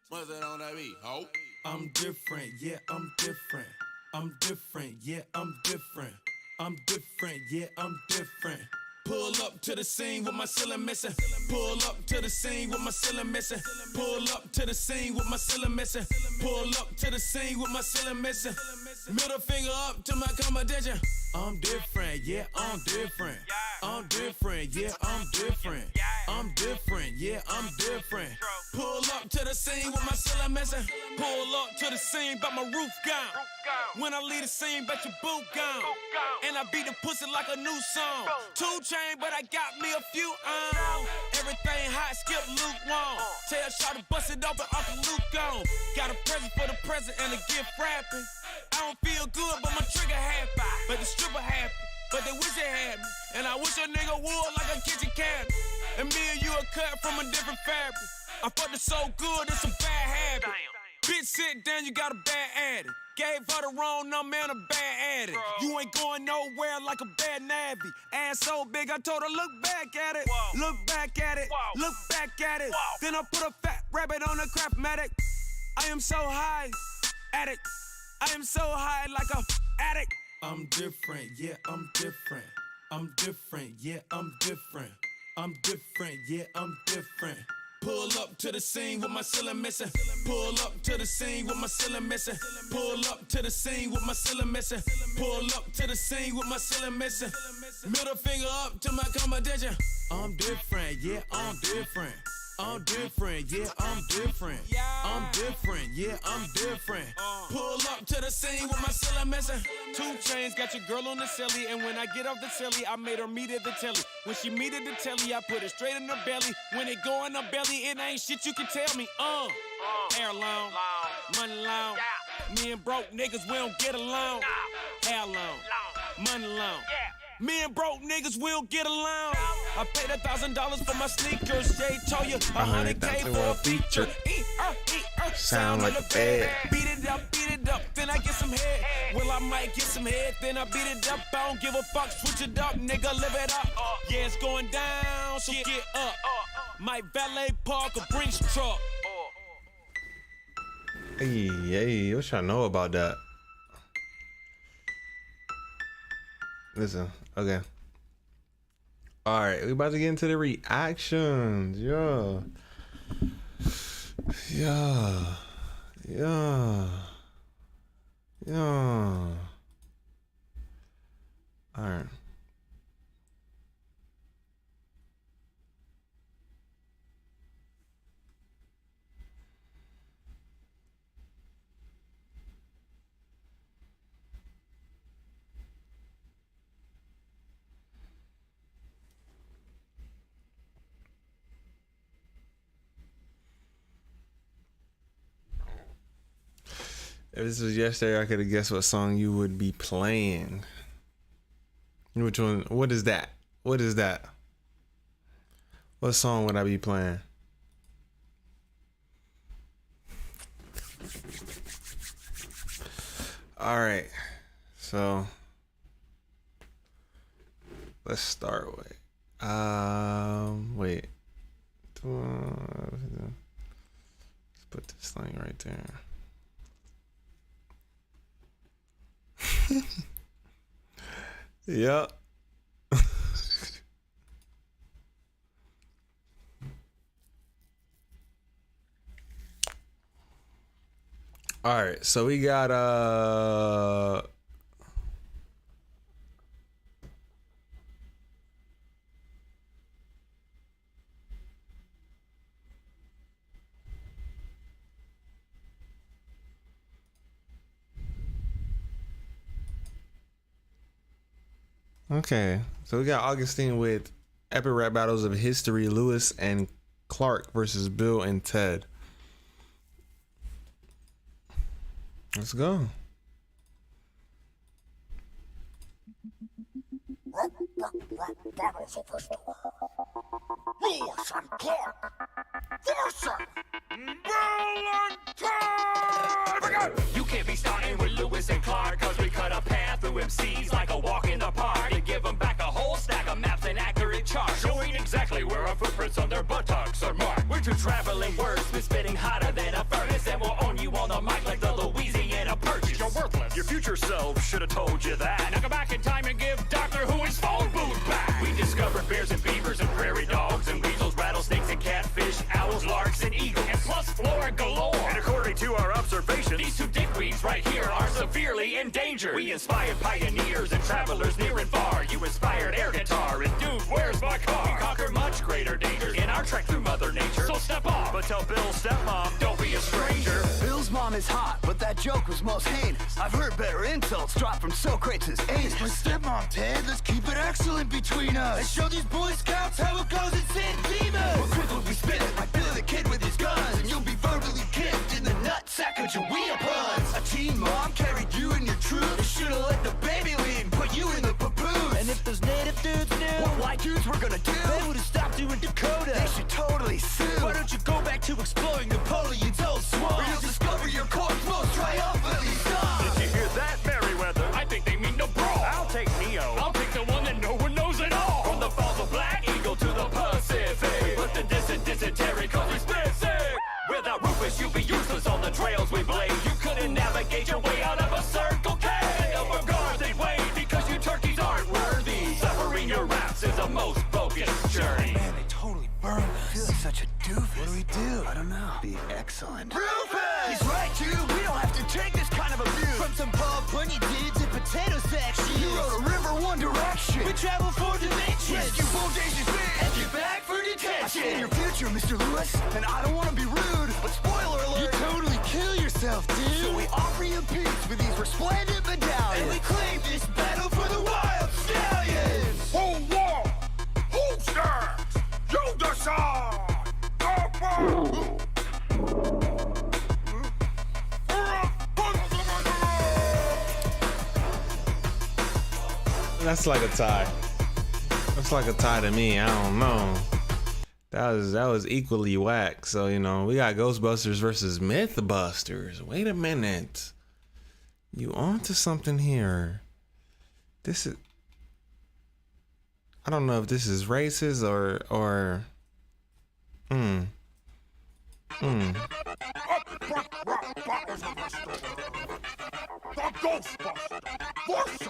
What's that on that beat, ho? I'm different, yeah, I'm different. I'm different, yeah, I'm different. I'm different, yeah, I'm different. Pull up to the scene with my ceiling missing. Pull up to the scene with my ceiling missing. Pull up to the scene with my ceiling missing. Pull up to the scene with my ceiling missing. Middle finger up to my competition. I'm different, yeah, I'm different. I'm different, yeah, I'm different. I'm different, yeah, I'm different. Pull up to the scene with my ceiling missing. Pull up to the scene, but my roof gone. When I leave the scene, bet your boot gone. And I beat the pussy like a new song. 2 chain, but I got me a few on. Everything hot, skip lukewarm. Tell Shawty to bust it open, Uncle Luke gone. Got a present for the present and a gift wrapping. I don't feel good, but my trigger happy. But the stripper happy, but they wish they had me. And I wish a nigga would like a kitchen cabinet. And me and you are cut from a different fabric. I fucked it so good, it's a bad habit. Bitch, sit down, you got a bad addict. Gave her the wrong number and a bad addict. You ain't going nowhere like a bad nabby. Ass so big, I told her, look back at it. Look back at it. Look back at it. Then I put a fat rabbit on a Craftmatic. I am so high, addict. I am so high like a addict. I'm different, yeah, I'm different. I'm different, yeah, I'm different. I'm different, yeah, I'm different. Pull up to the scene with my ceiling missing. Pull up to the scene with my ceiling missing. Pull up to the scene with my ceiling missing. Pull up to the scene with my ceiling missing. Middle finger up to my competition. I'm different, yeah, I'm different. I'm different, yeah, I'm different. I'm different, yeah, I'm different. Pull up to the scene with my ceiling missing. 2 chains, got your girl on the silly. And when I get off the silly, I made her meet at the telly. When she meet at the telly, I put it straight in her belly. When it go in her belly, it ain't shit you can tell me. Hair long, money long. Me and broke niggas, we don't get along. Hair long, money long. Me and broke niggas will get along. I paid $1,000 for my sneakers. Jay told you $100K for a feature. Sound like a bed. Beat it up, then I get some head. Well, I might get some head, then I beat it up. I don't give a fuck, switch it up, nigga, live it up. Yeah, it's going down, so get up. My valet park a Brinks truck. Hey, what y'all know about that? Listen, okay. Alright, we about to get into the reactions. Yeah. Alright. If this was yesterday, I could have guessed what song you would be playing. Which one? What is that? What is that? What song would I be playing? All right. So let's start with wait. Let's put this thing right there. Yep. All right, so we got okay, so we got Augustine with Epic Rap Battles of History, Lewis and Clark versus Bill and Ted. Let's go. Battles of History. Lewis and Clark versus Bill and Ted. You can't be starting with Lewis and Clark, cause we cut a path through MCs like a walk in the park and give them back a whole stack of maps and accurate charts, showing exactly where our footprints on their buttocks are marked. We're Two traveling wordsmiths spitting hotter than a furnace, and we'll own you on the mic like the Louisiana Purchase. You're worthless. Your future self should have told you that. Now go back in time and give Doctor Who his phone booth back. We discovered bears and beavers and prairie dogs and weasels, rattlesnakes and catfish, owls, larks and eagles, and plus flora galore. And according to our observations, These two dickweeds right here are severely endangered. We inspired pioneers and travelers near and far. You inspired air guitar and dude, where's my car? We conquer much greater dangers in our trek through Mother Nature. So step off, but tell Bill's stepmom, don't be a stranger. Bill's mom is hot, but that joke was most heinous. I've heard better insults drop from Socrates' anus. My stepmom, Ted. Let's keep it excellent between us. And show these Boy Scouts how it goes in San Dimas. We'll quickly spit it like Billy the Kid with his guns, and you'll be verbally kicked in the nutsack of Jawea puns. A teen mom carried you in your truth. They should've let the baby lead, put you in the papoose. And if those native dudes knew What white dudes were gonna do, they would've stopped you in Dakota. they should totally sue. Why don't you go back to exploring Napoleon's old swamp? Or you'll discover your corpse most triumphantly sung. did you hear that, Merryweather? I think they mean no brawl. I'll take Neo. I'll take the one that no one knows at all. From the falls of Black Eagle to the Pacific. But the dysentery cause we spit sick. Without Rufus, you'd be useless on the trails we blaze. You couldn't navigate your way out of a Circle K. Over guards they'd wait because you turkeys aren't worthy. Suffering your raps is a most bogus journey. Man, they totally burned I feel us. like such a doofus. What do we do? I don't know. Be excellent. Rufus! He's right, dude. We don't have to take this kind of abuse. From some Paul Bunyan dudes and potato sections. You rode a river one direction. We travel 4 dimensions. Rescue bodacious fish. And you're back for I see in detention. your future, Mr. Lewis, and I don't want to be rude, but spoiler You alert. totally kill yourself, dude. So we offer you peace with these resplendent And medallions. we claim this battle for the wild stallions. Who won? Who's there? You decide! That's like a tie. That's like a tie to me. I don't know. That was equally whack. So, you know, we got Ghostbusters versus Mythbusters. Wait a minute. You onto something here. This is, I don't know if this is racist or The Ghostbusters versus the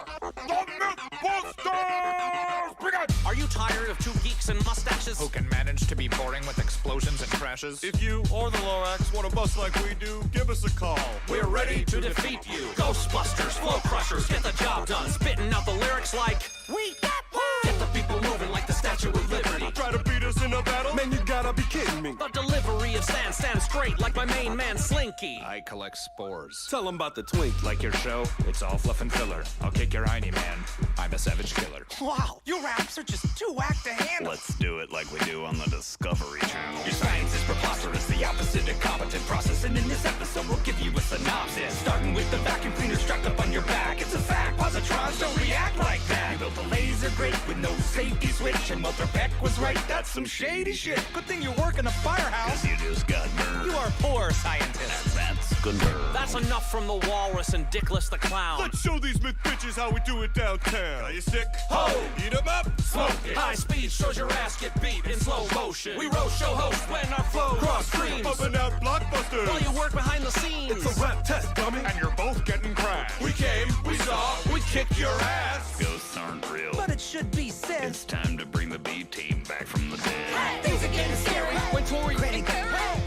Mythbusters! Begin! Are you tired of two geeks and mustaches who can manage to be boring with explosions and crashes? If you or the Lorax want to bust like we do, give us a call. We're ready to defeat you. Ghostbusters, flow crushers, get the job done. Spitting out the lyrics like, we got one. Get the people moving like the Statue of Liberty. Try to beat us in a battle? Man, you gotta be kidding me. The delivery of sand stands straight like my main man Slinky. I collect spores. Tell them about the twink. Like your show, it's all fluff and filler. I'll kick your hiney, man. I'm a savage killer. Wow, your raps are just too whack to handle. Let's do it like we do on the Discovery Channel. Your science is preposterous, the opposite of competent process. And in this episode, we'll give you a synopsis. Starting with the vacuum cleaner strapped up on your back. It's a fact, positrons don't react like that. You built a laser grate with no safety switch. And Walter Peck was right, that's some shady shit. Good thing you work in a firehouse. You just got burned. You are poor scientists. That's good burn. That's enough from the walrus and Dickless the clown. Let's show these myth bitches how we do it downtown. Are you sick? Ho! Eat 'em up! Smoke it! High speed shows your ass get beat in slow motion. We roast show host when our flow cross streams. Bumping out blockbusters! While you work behind the scenes. It's a rap test, dummy! And you're both getting crashed. We came, we saw, we kicked your ass! Ghosts aren't real. But it should be said. It's time to bring the B-team back from the dead. Things are getting scary. When Tori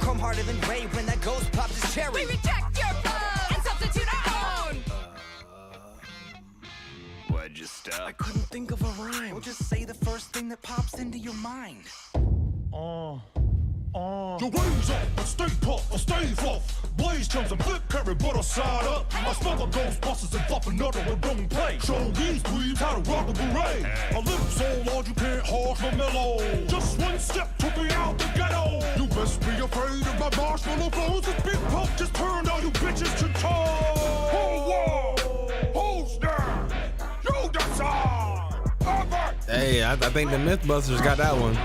Chrome harder than Ray when that ghost pops his cherry. We reject your blood and substitute our own. Why'd you stop? Couldn't think of a rhyme. Well, just say the first thing that pops into your mind. Your wings up, but stay puff, or stay fluff. Blaze comes and flip carry butter side up. I smell the Ghostbusters and flop another one don't play. Show these dweebs how to rock a beret. I live so large you can't harsh my mellow. Just one step took me out the ghetto. You best be afraid of my marshmallow flows. This big puff just turned all you bitches to toes. Who won? Who's there? You decide. Over. hey, I think the Mythbusters got that one.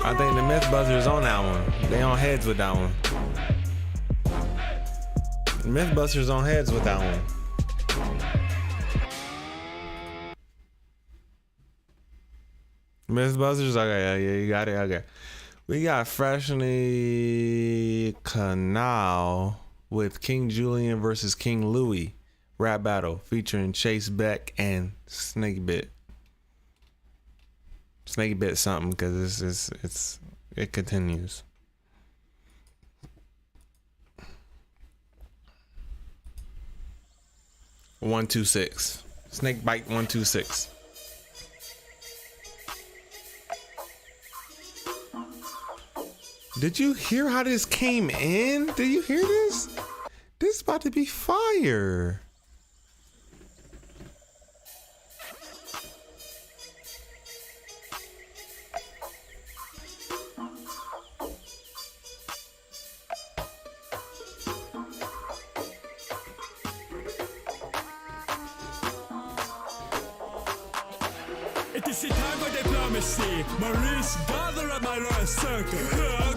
I think the Mythbusters on that one. They on heads with that one. Mythbusters on heads with that one. Mythbusters? Okay, yeah, you got it. Okay. We got Freshly Canal with King Julian versus King Louis. Rap battle featuring Chase Beck and Snakebit. Snakebit something because it continues. One 2-6. Snakebite 1-2-6. Did you hear how this came in? Did you hear this? This is about to be fire. It is time for diplomacy. Maurice, gather at my royal circle.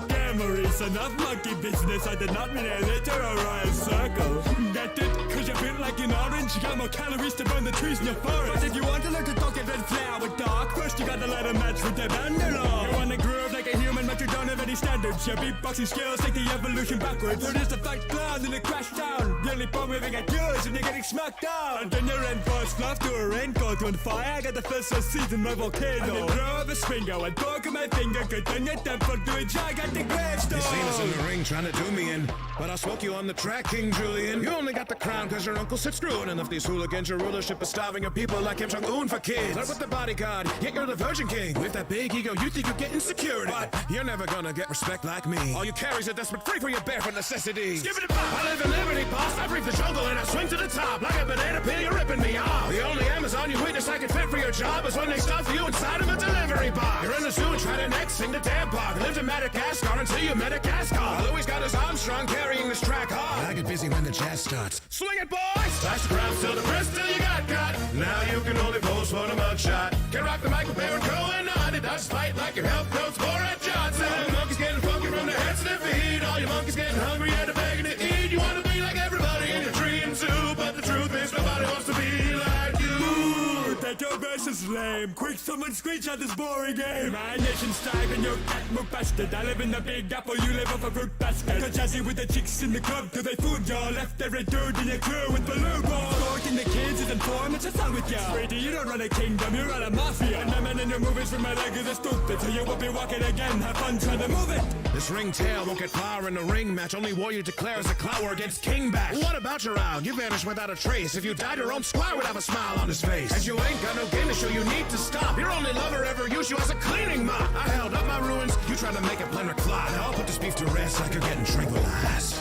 Okay, Maurice, enough monkey business. I did not mean a literal royal circle. Get it? Cause you feel like an orange. You got more calories to burn the trees in your forest. But if you want to learn to talk at red flower dog, first you gotta let a match with the vandal. You wanna groove like a human, but you don't have any standards. Your beatboxing skills take the evolution backwards. We're just a fight clown in a crash down. The only problem we got yours and you're getting smacked down. And then you're reinforced love to a raincoat on fire. I got the first season my volcano. And then throw the swingo and poke my finger. Good on your temple, do it, I got the gravestone. You seen us in the ring trying to do me in, but I'll smoke you on the track, King Julian. You only got the crown cause your uncle sits screwing. And if these hooligans, your rulership is starving your people like Kim Jong-un for kids. Start with the bodyguard, yet you're the Virgin King. With that big ego, you think you get insecurity, but you're never gonna get respect like me. All you carry's a desperate free for your barefoot necessities. Give it a pop. I live in liberty, boss. I breathe the jungle and I swing to the top. Like a banana peel, you're ripping me off. The only Amazon you witness I can fit for your job is when they stuff you inside of a delivery box. You're in the zoo and try to next sing the damn bog. Lived in Madagascar until you met a Cascar. Louis got his Armstrong carrying this track hard. I get busy when the jazz starts. Swing it, boys! Slash the ground till the press till you got cut. Now you can only pose for the mugshot. Can rock the mic with Baron Cohen on it. Does fight like your health coach Borat Johnson. All you monkeys getting funky from their heads to their feet. All you monkeys getting hungry and begging to eat. You want to be like everybody in your dream too, but the truth is nobody wants to be like you. Ooh, that your verse is lame. Quick, someone screech out this boring game. My nation's time and your cat move bastard. I live in the big apple, you live off a fruit basket. Got jazzy with the chicks in the club till they food y'all. Left every dude in your crew with balloon balls. Stalking the kids is informants, what's wrong with y'all? Sweetie, you don't run a kingdom, you run a mafia. And the men in your movies from my leg is a stupid, so you won't be walking again. Have fun trying to move it. This ringtail won't get far in the ring match. Only warrior declares a clower against King Bash. What about your round? You vanished without a trace. If you died, your own squire would have a smile on his face. And you ain't got no game to show, you need to stop. Your only lover ever used you as a cleaning mop. I held up my ruins, you trying to make it plain or clot. Now I'll put this beef to rest like you're getting tranquilized.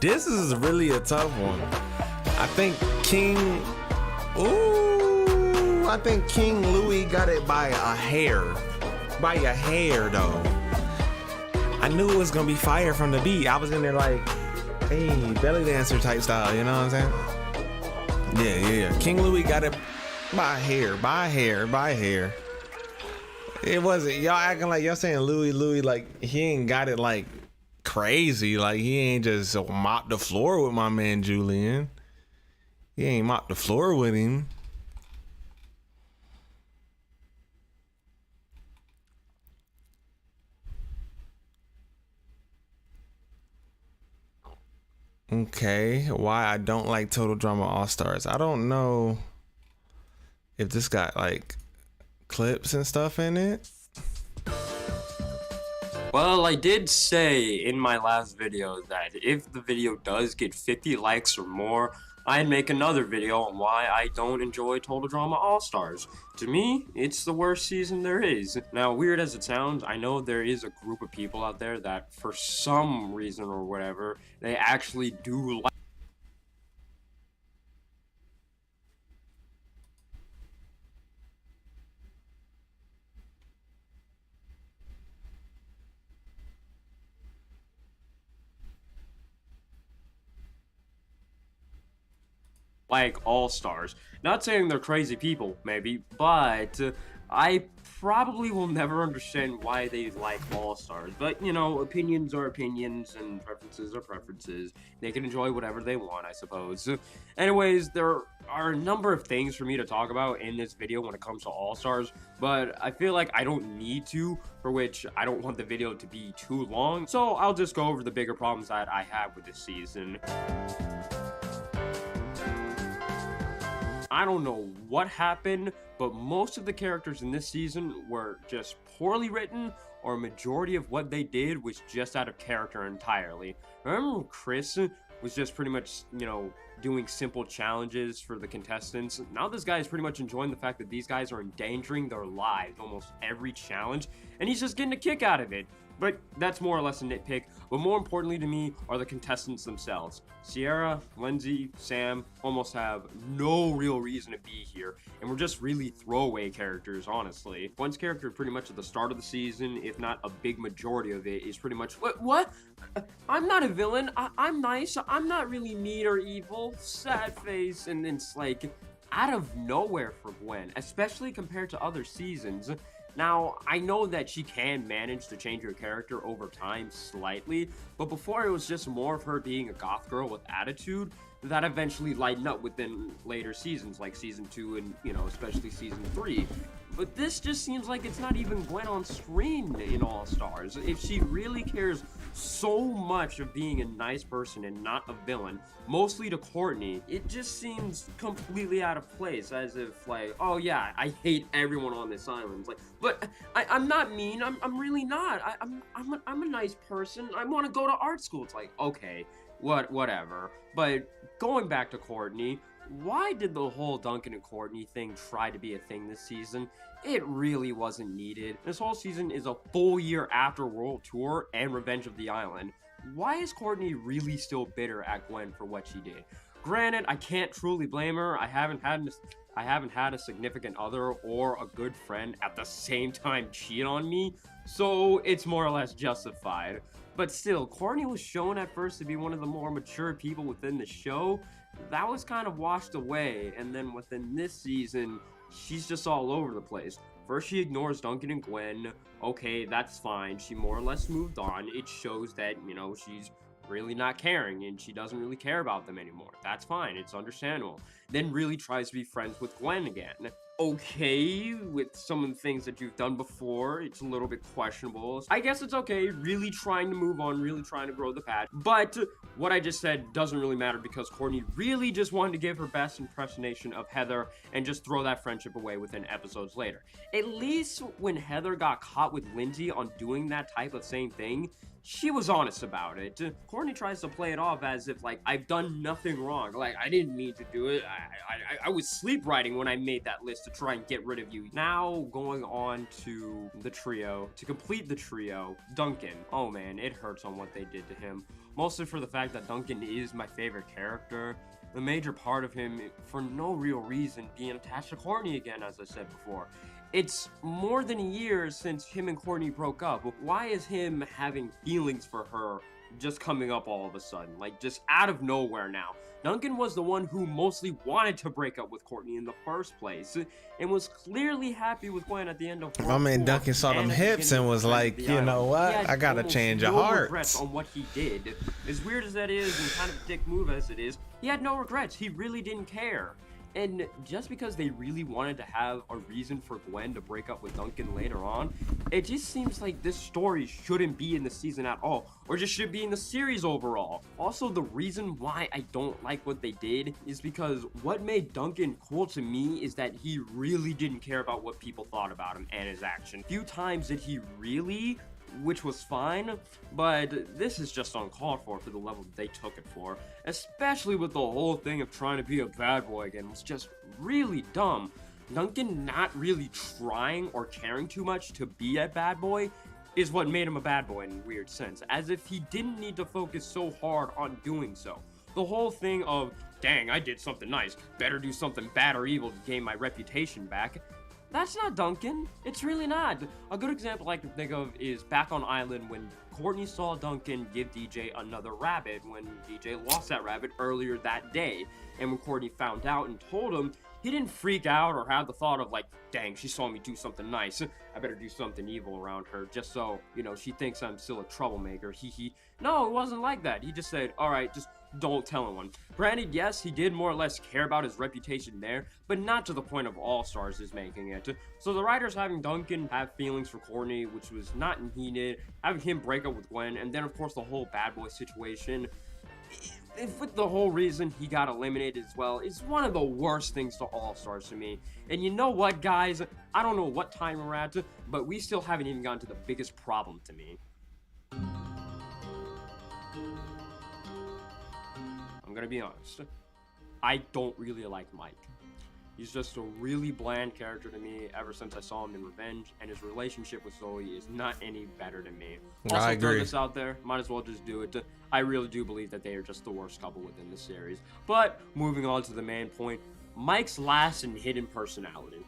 This is really a tough one. I think King Louis got it by a hair. By a hair though. I knew it was gonna be fire from the beat. I was in there like, hey, belly dancer type style, you know what I'm saying? Yeah. King Louis got it by hair. It wasn't, y'all acting like y'all saying Louis like he ain't got it like crazy. Like he ain't just mop the floor with my man Julian. He ain't mop the floor with him. Okay, why I don't like Total Drama All Stars. I don't know if this got like clips and stuff in it. Well, I did say in my last video that if the video does get 50 likes or more, I'd make another video on why I don't enjoy Total Drama All-Stars. To me, it's the worst season there is. Now, weird as it sounds, I know there is a group of people out there that for some reason or whatever, they actually do like All-Stars. Not saying they're crazy people, maybe, but I probably will never understand why they like All-Stars, but, you know, opinions are opinions and preferences are preferences. They can enjoy whatever they want, I suppose. Anyways, there are a number of things for me to talk about in this video when it comes to All-Stars, but I feel like I don't need to, for which I don't want the video to be too long, so I'll just go over the bigger problems that I have with this season. I don't know what happened, but most of the characters in this season were just poorly written, or a majority of what they did was just out of character entirely. Remember when Chris was just pretty much, you know, doing simple challenges for the contestants? Now this guy is pretty much enjoying the fact that these guys are endangering their lives almost every challenge, and he's just getting a kick out of it. But that's more or less a nitpick. But more importantly to me are the contestants themselves. Sierra, Lindsay, Sam almost have no real reason to be here, and we're just really throwaway characters, honestly. Gwen's character pretty much at the start of the season, if not a big majority of it, is pretty much, what? I'm not a villain. I'm nice. I'm not really mean or evil. Sad face. And it's like out of nowhere for Gwen, especially compared to other seasons. Now, I know that she can manage to change her character over time slightly, but before it was just more of her being a goth girl with attitude that eventually lightened up within later seasons, like season 2 and, you know, especially season 3. But this just seems like it's not even Gwen on screen in All Stars. If she really cares so much of being a nice person and not a villain, mostly to Courtney, it just seems completely out of place, as if like, oh yeah, I hate everyone on this island. It's like, but I'm not mean. I'm really not. I'm a nice person. I want to go to art school. It's like, okay, whatever. But going back to Courtney, why did the whole Duncan and Courtney thing try to be a thing this season? It really wasn't needed. This whole season is a full year after World Tour and Revenge of the Island. Why is Courtney really still bitter at Gwen for what she did? Granted, I can't truly blame her. I haven't had a significant other or a good friend at the same time cheat on me, so it's more or less justified. But still, Courtney was shown at first to be one of the more mature people within the show. That was kind of washed away, and then within this season, she's just all over the place. First she ignores Duncan and Gwen. Okay, that's fine. She more or less moved on. It shows that, you know, she's really not caring and she doesn't really care about them anymore. That's fine. It's understandable. Then really tries to be friends with Gwen again. Okay, with some of the things that you've done before, it's a little bit questionable. I guess it's okay, really trying to move on, really trying to grow the patch. But what I just said doesn't really matter because Courtney really just wanted to give her best impersonation of Heather and just throw that friendship away within episodes later. At least when Heather got caught with Lindsay on doing that type of same thing, she was honest about it. Courtney tries to play it off as if, like, I've done nothing wrong. Like, I didn't mean to do it. I was sleep writing when I made that list to try and get rid of you. Now, going on to the trio. To complete the trio, Duncan. Oh, man, it hurts on what they did to him. Mostly for the fact that Duncan is my favorite character. The major part of him, for no real reason, being attached to Courtney again, as I said before. It's more than a year since him and Courtney broke up. Why is him having feelings for her just coming up all of a sudden? Like, just out of nowhere now. Duncan was the one who mostly wanted to break up with Courtney in the first place, and was clearly happy with Gwen at the end of I mean, Duncan saw them hips and was like, you know what? I gotta change your heart. Regrets on what he did. As weird as that is, and kind of a dick move as it is, he had no regrets. He really didn't care. And just because they really wanted to have a reason for Gwen to break up with Duncan later on, it just seems like this story shouldn't be in the season at all, or just should be in the series overall. Also, the reason why I don't like what they did is because what made Duncan cool to me is that he really didn't care about what people thought about him and his action. Few times did he really, which was fine, but this is just uncalled for the level that they took it for, especially with the whole thing of trying to be a bad boy again. It was just really dumb. Duncan not really trying or caring too much to be a bad boy is what made him a bad boy in a weird sense, as if he didn't need to focus so hard on doing so. The whole thing of, dang, I did something nice, better do something bad or evil to gain my reputation back, that's not Duncan. It's really not. A good example I can think of is back on Island when Courtney saw Duncan give DJ another rabbit when DJ lost that rabbit earlier that day. And when Courtney found out and told him, he didn't freak out or have the thought of like, dang, she saw me do something nice, I better do something evil around her just so, you know, she thinks I'm still a troublemaker, hee. No, it wasn't like that. He just said, all right, just don't tell anyone. Granted, yes, he did more or less care about his reputation there, but not to the point of All-Stars is making it. So the writers having Duncan have feelings for Courtney, which was not needed, having him break up with Gwen, and then of course the whole bad boy situation, with the whole reason he got eliminated as well, is one of the worst things to All-Stars to me. And you know what, guys? I don't know what time we're at, but we still haven't even gotten to the biggest problem to me. I'm gonna be honest. I don't really like Mike. He's just a really bland character to me ever since I saw him in Revenge, and his relationship with Zoe is not any better to me. Also, I agree. throw this out there, might as well just do it. I really do believe that they are just the worst couple within the series. But, moving on to the main point, Mike's last and hidden personality.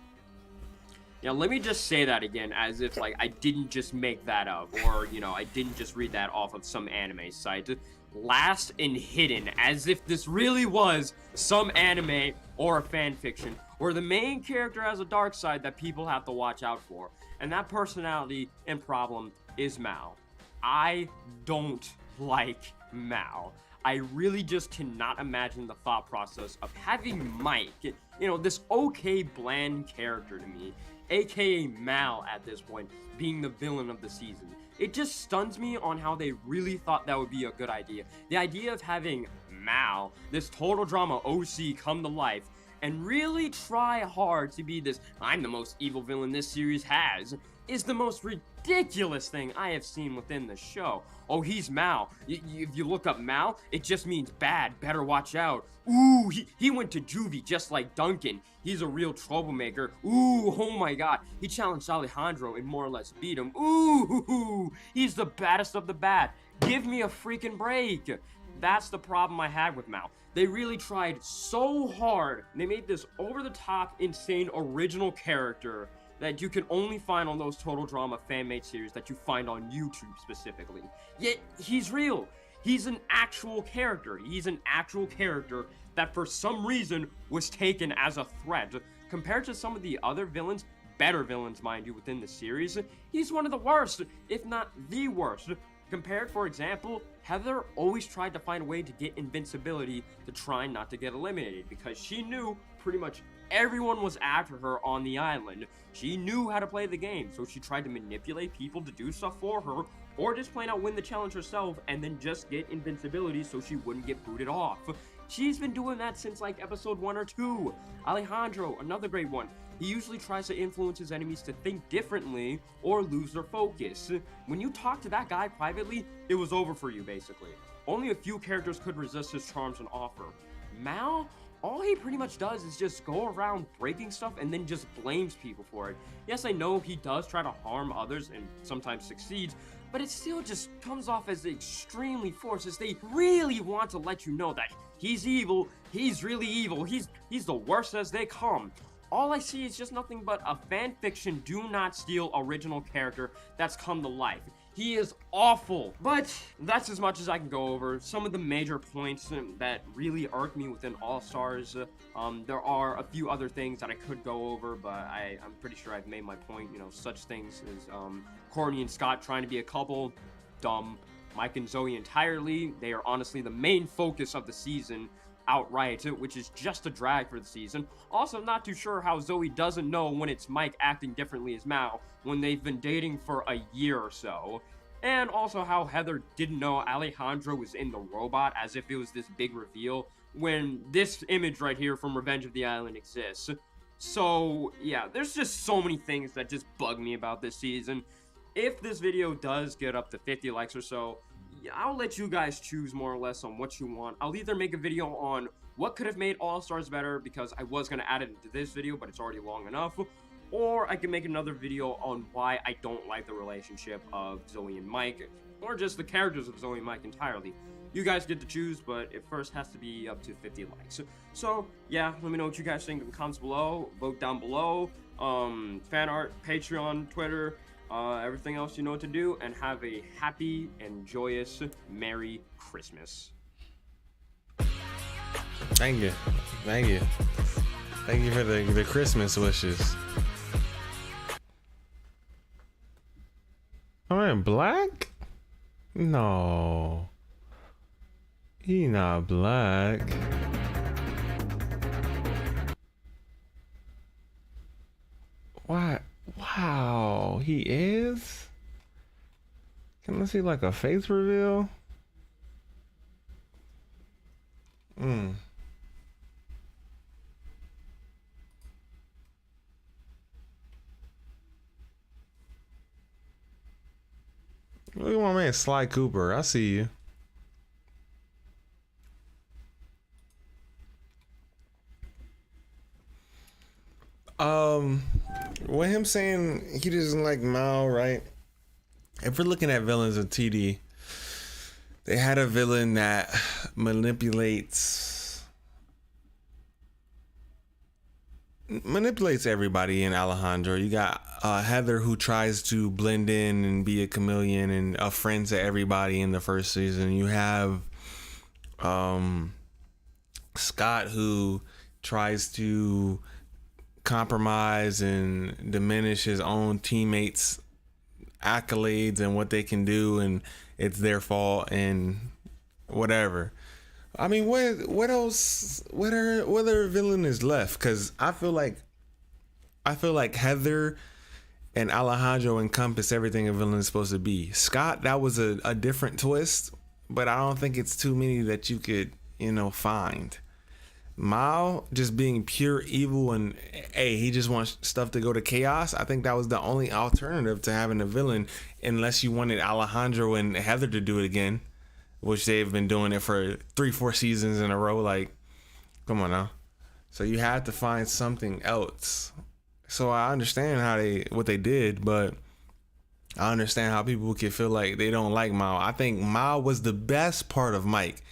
Now, let me just say that again, as if, like, I didn't just make that up, or, you know, I didn't just read that off of some anime site. Last and hidden, as if this really was some anime or a fan fiction, where the main character has a dark side that people have to watch out for. And that personality and problem is Mao. I don't like Mao. I really just cannot imagine the thought process of having Mike, you know, this okay bland character to me, aka Mao at this point, being the villain of the season. It just stuns me on how they really thought that would be a good idea. The idea of having Mao, this total drama OC, come to life and really try hard to be this, I'm the most evil villain this series has, is the most ridiculous thing I have seen within the show. Oh, he's Mao. If you look up Mao, it just means bad, better watch out. Ooh, he went to juvie just like Duncan. He's a real troublemaker. Ooh, oh my god. He challenged Alejandro and more or less beat him. Ooh, he's the baddest of the bad. Give me a freaking break. That's the problem I had with Mao. They really tried so hard. They made this over-the-top, insane, original character that you can only find on those Total Drama fan-made series that you find on YouTube specifically. Yet, he's real. He's an actual character. He's an actual character that for some reason was taken as a threat. Compared to some of the other villains, better villains mind you, within the series, he's one of the worst, if not the worst. Compared, for example, Heather always tried to find a way to get invincibility to try not to get eliminated because she knew pretty much everyone was after her on the island. She knew how to play the game, so she tried to manipulate people to do stuff for her, or just plain out win the challenge herself and then just get invincibility so she wouldn't get booted off. She's been doing that since like episode 1 or 2. Alejandro, another great one. He usually tries to influence his enemies to think differently or lose their focus. When you talk to that guy privately, it was over for you basically. Only a few characters could resist his charms and offer. Mao, all he pretty much does is just go around breaking stuff and then just blames people for it. Yes, I know he does try to harm others and sometimes succeeds, but it still just comes off as extremely forced, as they really want to let you know that he's evil, he's really evil, he's the worst as they come. All I see is just nothing but a fan fiction do not steal original character that's come to life. He is awful, but that's as much as I can go over. Some of the major points that really irked me within All-Stars. There are a few other things that I could go over, but I'm pretty sure I've made my point. You know, such things as Courtney and Scott trying to be a couple, dumb. Mike and Zoe entirely, they are honestly the main focus of the season outright, which is just a drag for the season. Also, not too sure how Zoe doesn't know when it's Mike acting differently as Mao when they've been dating for a year or so. And also how Heather didn't know Alejandro was in the robot as if it was this big reveal when this image right here from Revenge of the Island exists. So yeah, there's just so many things that just bug me about this season. If this video does get up to 50 likes or so, I'll let you guys choose more or less on what you want. I'll either make a video on what could have made All-Stars better, because I was going to add it into this video, but it's already long enough. Or I can make another video on why I don't like the relationship of Zoe and Mike, or just the characters of Zoe and Mike entirely. You guys get to choose, but it first has to be up to 50 likes. So, yeah, let me know what you guys think in the comments below. Vote down below. Fan art, Patreon, Twitter, everything else you know what to do, and have a happy and joyous Merry Christmas. Thank you. Thank you for the Christmas wishes. I'm in black? No. He not black. What? Wow, he is? Can I see like a face reveal? Look at my man Sly Cooper. I see you. With him saying he doesn't like Mao, right? If we're looking at villains of TD, they had a villain that manipulates everybody in Alejandro. You got Heather, who tries to blend in and be a chameleon and a friend to everybody in the first season. You have Scott, who tries to compromise and diminish his own teammates' accolades and what they can do, and it's their fault and whatever. I mean, what else? What other villain is left? Because I feel like Heather and Alejandro encompass everything a villain is supposed to be. Scott, that was a different twist, but I don't think it's too many that you could, find. Mao just being pure evil and he just wants stuff to go to chaos. I think that was the only alternative to having a villain, unless you wanted Alejandro and Heather to do it again, which they've been doing it for 3-4 seasons in a row. Like, come on now. So you had to find something else. So I understand what they did, but I understand how people can feel like they don't like Mao. I think Mao was the best part of Mike.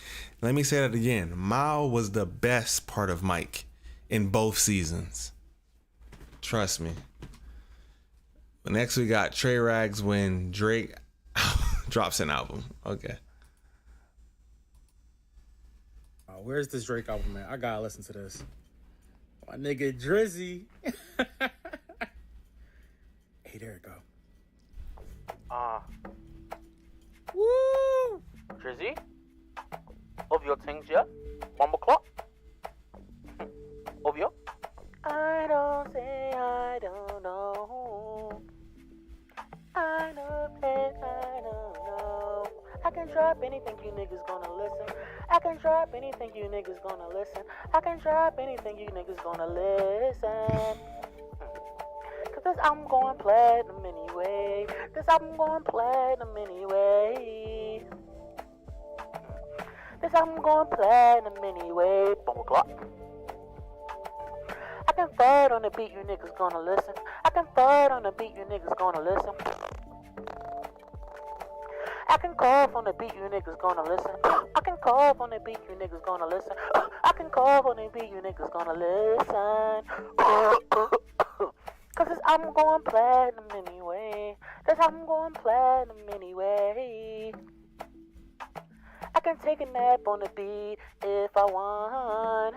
Let me say that again. Mao was the best part of Mike in both seasons. Trust me. Next we got Trey Rags when Drake drops an album. Okay. Where's this Drake album, man? I gotta listen to this. My nigga Drizzy. Hey, there it go. Woo! Drizzy? Of your things, yeah? 1 o'clock? Of your? I don't say I don't know. I know that I don't know. I can drop anything, you niggas gonna listen. I can drop anything, you niggas gonna listen. I can drop anything, you niggas gonna listen. Cause I'm going platinum anyway. Cause I'm going platinum anyway. Cause I'm going platinum anyway. 1 o'clock. I can third on the beat, you niggas gonna listen. I can third on the beat, you niggas gonna listen. I can cough on the beat, you niggas gonna listen. I can cough on the beat, you niggas gonna listen. I can cough on the beat, you niggas gonna listen. Cause I'm going platinum anyway. Cause I'm going platinum anyway. I can take a nap on the beat if I want.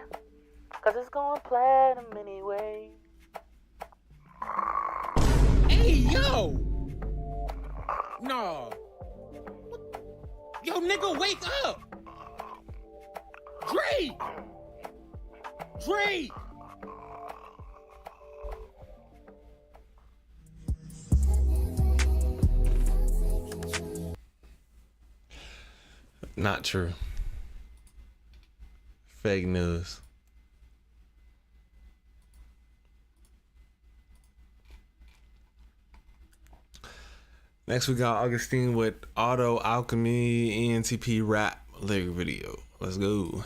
Cause it's going platinum anyway. Hey, yo! No. Yo, nigga, wake up! Drake! Drake! Not true. Fake news. Next we got Augustine with Auto Alchemy ENTP rap lyric video. Let's go.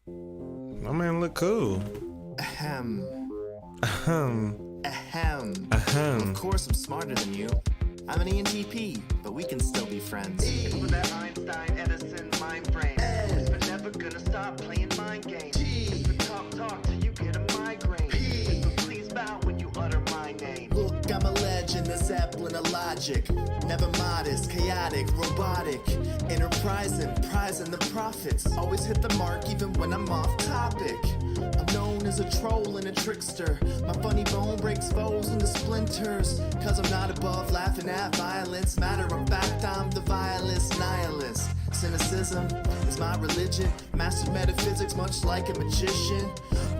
My man look cool. Ahem. Ahem. Ahem. Ahem. Of course I'm smarter than you. I'm an ENTP, but we can still be friends. With that Einstein, Edison, mind frame. But never gonna stop playing mind games. Talk till you get a migraine. So please bow when you utter my name. Look, I'm a legend, a Zeppelin, a lot logic. Never modest, chaotic, robotic. Enterprising, prizing the profits. Always hit the mark even when I'm off topic. I'm known as a troll and a trickster. My funny bone breaks foes into splinters. Cause I'm not above laughing at violence. Matter of fact, I'm the vilest nihilist. Cynicism is my religion. Mastered metaphysics much like a magician.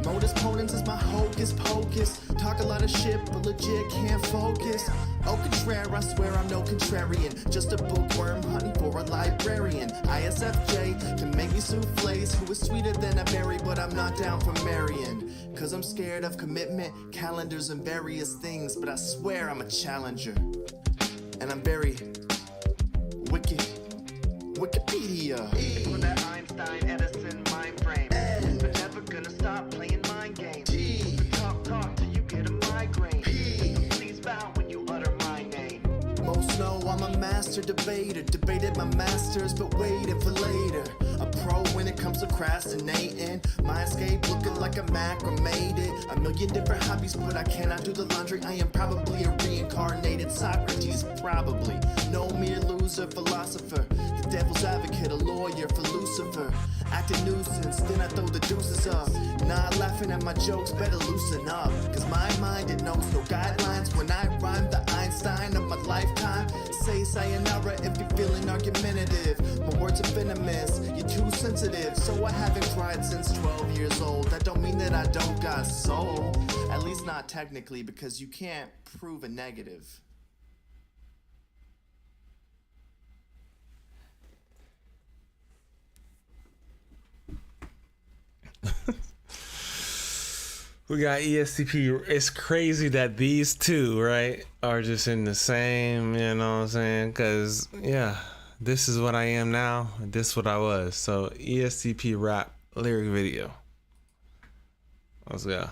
Modus ponens is my hocus pocus. Talk a lot of shit but legit can't focus. Au contraire, I swear I'm no contrarian. Just a bookworm hunting for a librarian. ISFJ can make me souffles. Who is sweeter than a berry, but I'm not down for marrying. Cause I'm scared of commitment, calendars and various things. But I swear I'm a challenger. And I'm very wicked. Wikipedia. For that Einstein, Edison, mind frame. But never gonna stop playing mind games. Talk till you get a migraine. Please bow when you utter my name. Most know I'm a master debater. Debated my masters, but waiting for later. A pro when it comes to procrastinating. My escape looking like a macramated. A million different hobbies, but I cannot do the laundry. I am probably a reincarnated Socrates, probably. No mere loser, philosopher. The devil's advocate, a lawyer for Lucifer. Acting nuisance, then I throw the deuces up. Not laughing at my jokes, better loosen up. Cause my mind, it knows no guidelines. When I rhyme the Einstein of my lifetime, say sayonara if you're feeling argumentative. My words are venomous, you're too sensitive. So I haven't cried since 12 years old. That don't mean that I don't got soul. At least not technically, because you can't prove a negative. We got ESTP. It's crazy that these two, right, are just in the same, you know what I'm saying? Because, yeah, this is what I am now. This is what I was. So, ESTP rap lyric video. Let's go.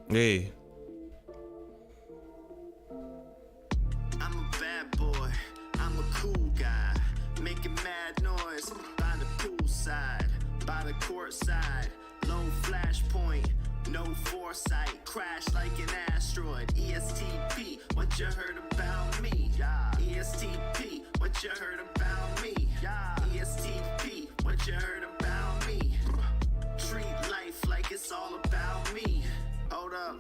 Hey. I'm a bad boy, I'm a cool guy, making mad noise by the poolside, by the court side, low flashpoint, no foresight, crash like an asteroid. ESTP, what you heard about me? ESTP, what you heard about me? ESTP, what you heard about me? Treat life like it's all about me.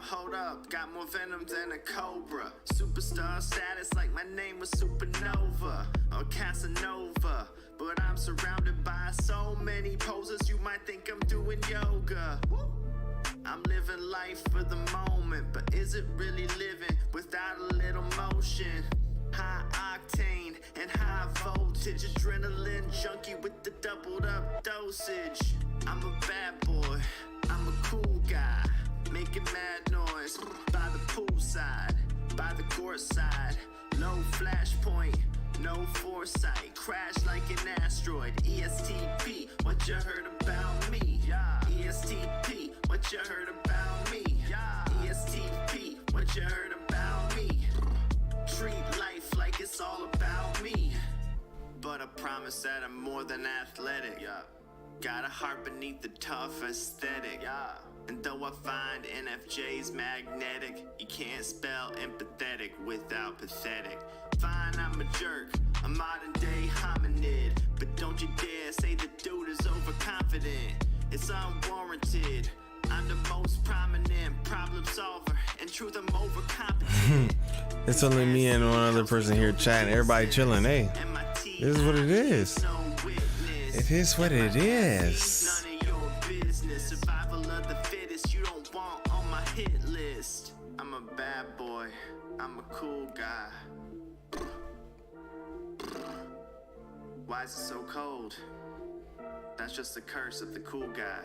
Hold up, got more venom than a cobra. Superstar status like my name was Supernova or Casanova. But I'm surrounded by so many poses, you might think I'm doing yoga. I'm living life for the moment, but is it really living without a little motion? High octane and high voltage, adrenaline junkie with the doubled up dosage. I'm a bad boy, I'm a cool guy, making mad noise by the poolside, by the court side, low flashpoint, no foresight, crash like an asteroid. ESTP, what you heard about me? ESTP, what you heard about me? ESTP, what you heard about me? Treat life like it's all about me. But I promise that I'm more than athletic. Got a heart beneath the tough aesthetic. And though I find NFJs magnetic, you can't spell empathetic without pathetic. Fine, I'm a jerk, a modern day hominid, but don't you dare say the dude is overconfident. It's unwarranted. I'm the most prominent problem solver. In truth, I'm overcompetent. It's only me and one other person here chatting. Everybody chilling. Hey, this is what it is. It is what it is. None of your business. Survival of the fittest. You don't want on my hit list. I'm a bad boy. I'm a cool guy. Why is it so cold? That's just the curse of the cool guy.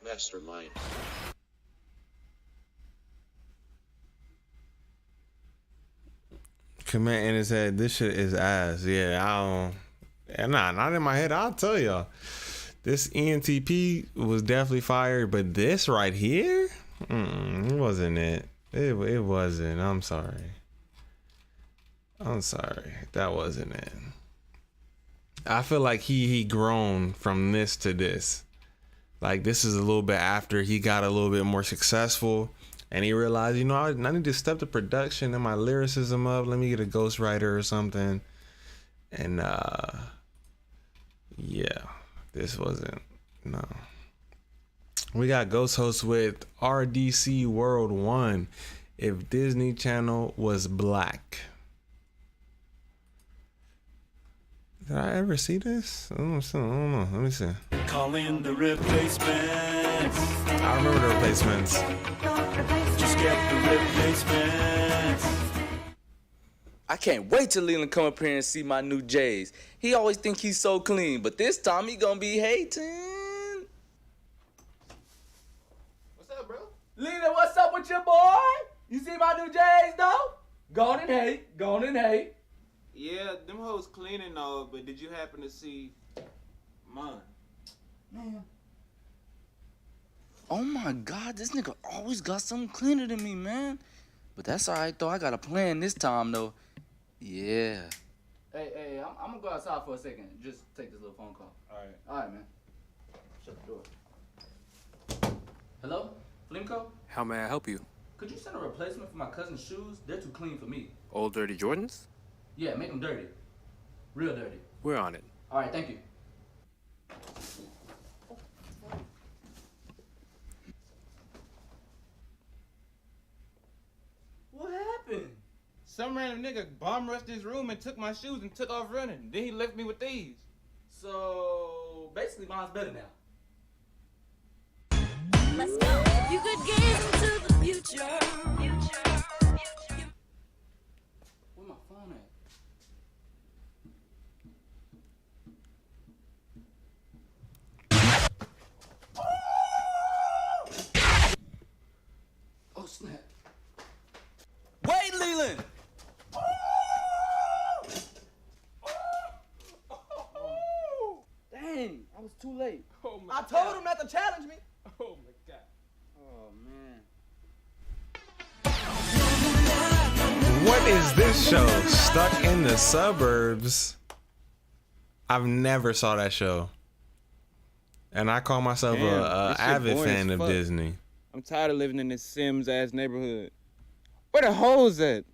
Mastermind. Comment in his head, this shit is ass. Yeah, I don't. Nah, not in my head. I'll tell y'all. This ENTP was definitely fire, but this right here, it wasn't it. It wasn't. I'm sorry. That wasn't it. I feel like he grown from this to this. Like this is a little bit after he got a little bit more successful, and he realized, you know, I need to step the production and my lyricism up. Let me get a ghostwriter or something. And yeah, this wasn't, no. We got Ghost Host with RDC World 1. If Disney Channel was black. Did I ever see this? I don't know. Let me see. Calling the replacements. I remember the replacements. Just get the replacements. I can't wait till Leland come up here and see my new J's. He always think he's so clean, but this time he gonna be hating. What's up, bro? Leland, what's up with your boy? You see my new J's though? Gone and hate. Yeah, them hoes clean and all, but did you happen to see mine? Man. Oh my God, this nigga always got something cleaner than me, man. But that's alright though, I got a plan this time though. Yeah. Hey, I'm gonna go outside for a second. Just take this little phone call. Alright, man. Shut the door. Hello? Flimco? How may I help you? Could you send a replacement for my cousin's shoes? They're too clean for me. Old dirty Jordans? Yeah, make them dirty. Real dirty. We're on it. Alright, thank you. What happened? Some random nigga bomb rushed his room and took my shoes and took off running. Then he left me with these. So, basically mine's better now. Let's go. You could get into the future. Where my phone at? Oh, snap. Wait, Leland! Dang, I was too late. Oh my I told him not to challenge me. Oh my God. Oh, man. What is this show? Stuck in the Suburbs. I've never saw that show. And I call myself a avid fan of Disney. I'm tired of living in this Sims ass neighborhood. Where the hoes at?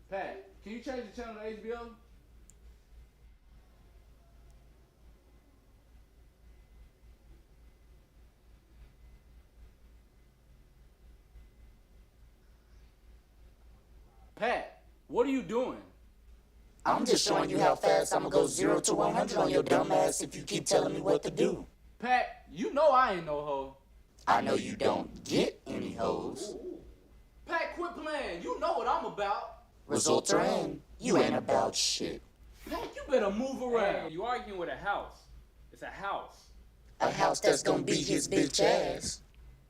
Pat, can you change the channel to HBO? Pat, what are you doing? I'm just showing you how fast I'm gonna go 0 to 100 on your dumb ass if you keep telling me what to do. Pat, you know I ain't no hoe. I know you don't get any hoes. Pat, quit playing. You know what I'm about. Results are in. You ain't about shit. Pat, you better move around. Hey, you arguing with a house. It's a house. A house that's gonna beat his bitch ass.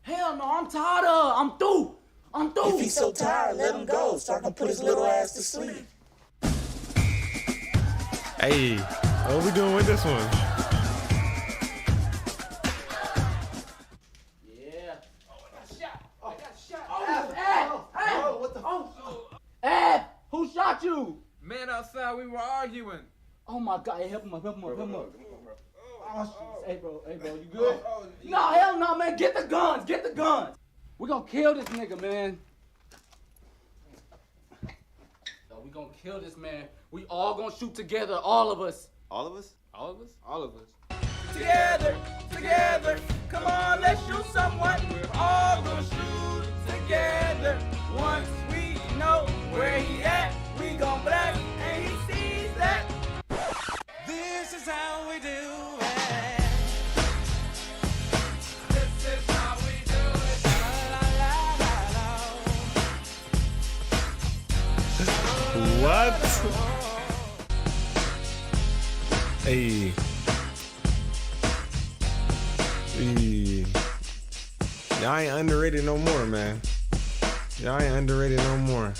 Hell no, I'm tired of. I'm through. If he's so tired, let him go so I can put his little ass to sleep. Hey, what we doing with this one? Yeah. Oh, I got shot. I got shot. Oh, what the? Ab, who shot you? Man outside, we were arguing. Oh my God, hey, help him up. Oh, shit. Hey, bro, you good? No, hell no, man. Get the guns. We gonna kill this nigga, man. No, we gonna kill this man. We all gonna shoot together, all of us. All of us? All of us? All of us. Together, come on, let's shoot someone. We're all gonna shoot together. Once we know where he at, we gon' blast, and he sees that. This is how we do it. This is how we do it. What? Hey. Hey. Y'all ain't underrated no more, man. Y'all ain't underrated no more.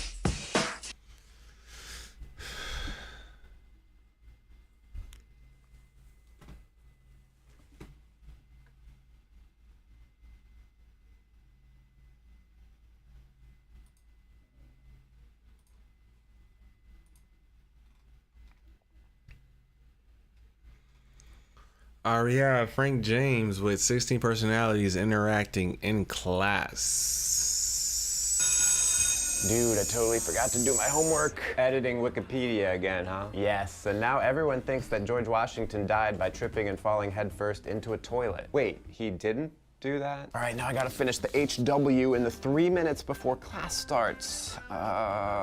We have Frank James with 16 personalities interacting in class. Dude, I totally forgot to do my homework. Editing Wikipedia again, huh? Yes, and now everyone thinks that George Washington died by tripping and falling headfirst into a toilet. Wait, he didn't do that? All right, now I gotta finish the HW in the 3 minutes before class starts.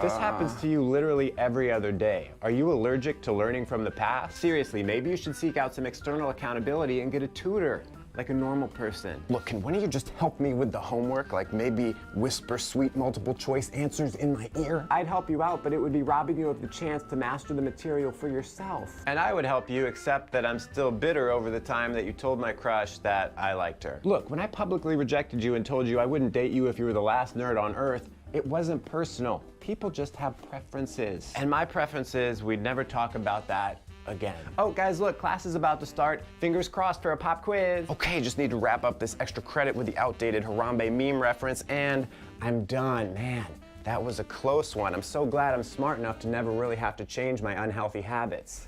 This happens to you literally every other day. Are you allergic to learning from the past? Seriously, maybe you should seek out some external accountability and get a tutor, like a normal person. Look, can one of you just help me with the homework? Like maybe whisper sweet multiple choice answers in my ear? I'd help you out, but it would be robbing you of the chance to master the material for yourself. And I would help you, except that I'm still bitter over the time that you told my crush that I liked her. Look, when I publicly rejected you and told you I wouldn't date you if you were the last nerd on Earth, it wasn't personal. People just have preferences. And my preference is we'd never talk about that again. Oh, guys, look, class is about to start. Fingers crossed for a pop quiz. Okay, just need to wrap up this extra credit with the outdated Harambe meme reference, and I'm done. Man, that was a close one. I'm so glad I'm smart enough to never really have to change my unhealthy habits.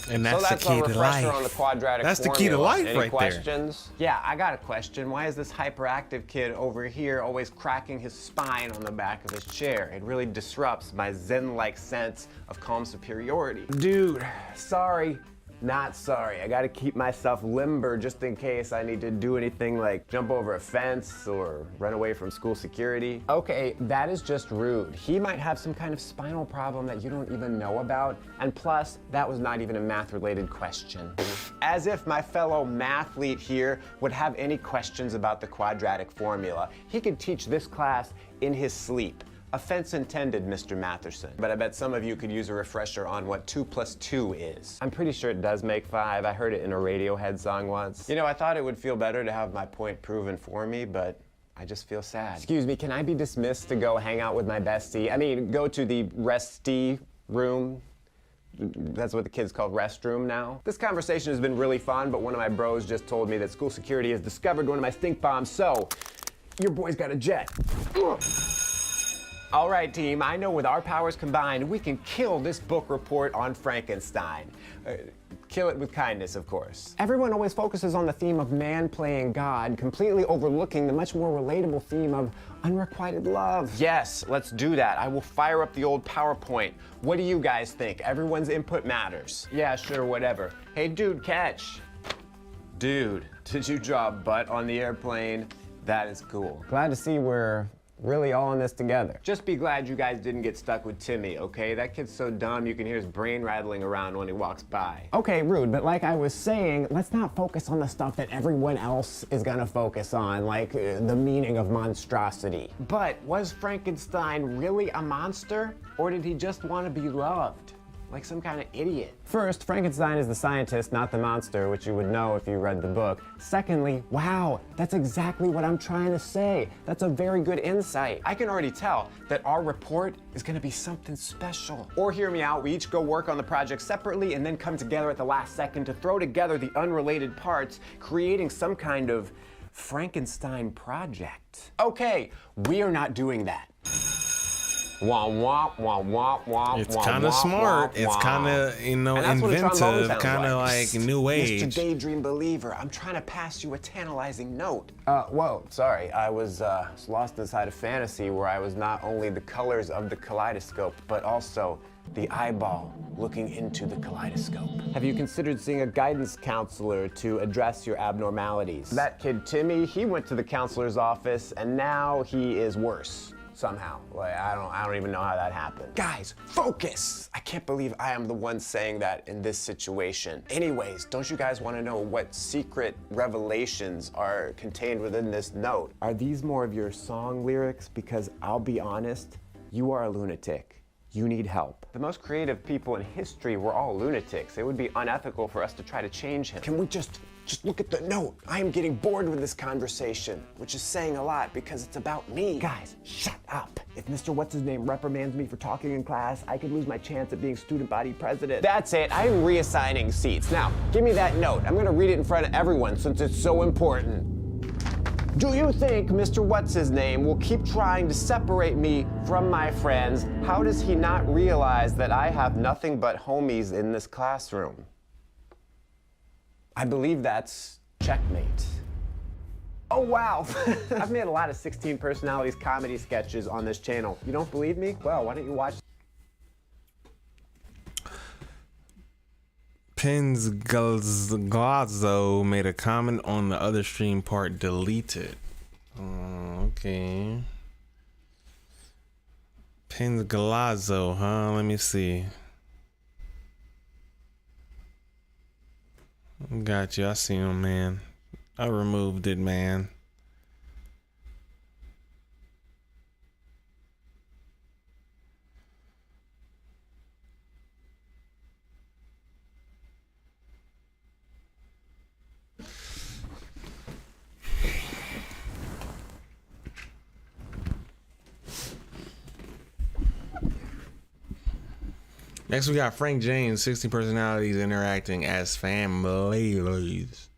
And that's, so the key to life. On the quadratic that's formula. The key to life. Any right questions? There. Yeah, I got a question. Why is this hyperactive kid over here always cracking his spine on the back of his chair? It really disrupts my zen-like sense of calm superiority. Dude, sorry. Not sorry. I gotta keep myself limber just in case I need to do anything like jump over a fence or run away from school security. Okay, that is just rude. He might have some kind of spinal problem that you don't even know about. And plus, that was not even a math-related question. As if my fellow mathlete here would have any questions about the quadratic formula. He could teach this class in his sleep. Offense intended, Mr. Matherson. But I bet some of you could use a refresher on what 2 + 2 is. I'm pretty sure it does make 5. I heard it in a Radiohead song once. You know, I thought it would feel better to have my point proven for me, but I just feel sad. Excuse me, can I be dismissed to go hang out with my bestie? I mean, go to the resty room? That's what the kids call restroom now. This conversation has been really fun, but one of my bros just told me that school security has discovered one of my stink bombs, so your boy's got a jet. All right, team, I know with our powers combined, we can kill this book report on Frankenstein. Kill it with kindness, of course. Everyone always focuses on the theme of man playing God, completely overlooking the much more relatable theme of unrequited love. Yes, let's do that. I will fire up the old PowerPoint. What do you guys think? Everyone's input matters. Yeah, sure, whatever. Hey, dude, catch. Dude, did you draw a butt on the airplane? That is cool. Glad to see we're really all in this together. Just be glad you guys didn't get stuck with Timmy, okay? That kid's so dumb you can hear his brain rattling around when he walks by. Okay, rude, but like I was saying, let's not focus on the stuff that everyone else is gonna focus on, like the meaning of monstrosity. But was Frankenstein really a monster? Or did he just want to be loved? Like some kind of idiot. First, Frankenstein is the scientist, not the monster, which you would know if you read the book. Secondly, wow, that's exactly what I'm trying to say. That's a very good insight. I can already tell that our report is gonna be something special. Or hear me out, we each go work on the project separately and then come together at the last second to throw together the unrelated parts, creating some kind of Frankenstein project. Okay, we are not doing that. Wah, wah, wah, wah, wah, it's wah, kind of wah, smart. wah, It's wah. kind of, you know, And that's what a trombone inventive, sounds kind of like new age. Mr. Daydream Believer, I'm trying to pass you a tantalizing note. Whoa, sorry. I was lost inside a fantasy where I was not only the colors of the kaleidoscope, but also the eyeball looking into the kaleidoscope. Have you considered seeing a guidance counselor to address your abnormalities? That kid Timmy, he went to the counselor's office and now he is worse. Somehow. Like, I don't even know how that happened. Guys, focus! I can't believe I am the one saying that in this situation. Anyways, don't you guys want to know what secret revelations are contained within this note? Are these more of your song lyrics? Because I'll be honest, you are a lunatic. You need help. The most creative people in history were all lunatics. It would be unethical for us to try to change him. Can we just Just look at the note. I am getting bored with this conversation, which is saying a lot because it's about me. Guys, shut up. If Mr. What's-His-Name reprimands me for talking in class, I could lose my chance at being student body president. That's it. I am reassigning seats. Now, give me that note. I'm gonna read it in front of everyone since it's so important. Do you think Mr. What's-His-Name will keep trying to separate me from my friends? How does he not realize that I have nothing but homies in this classroom? I believe that's checkmate. Oh, wow. I've made a lot of 16 Personalities comedy sketches on this channel. You don't believe me? Well, why don't you watch? Pins Galazzo made a comment on the other stream part deleted. Okay. Pins Galazzo, huh? Let me see. Got you. I see him, man. I removed it, man. Next, we got Frank James, 16 personalities interacting as families.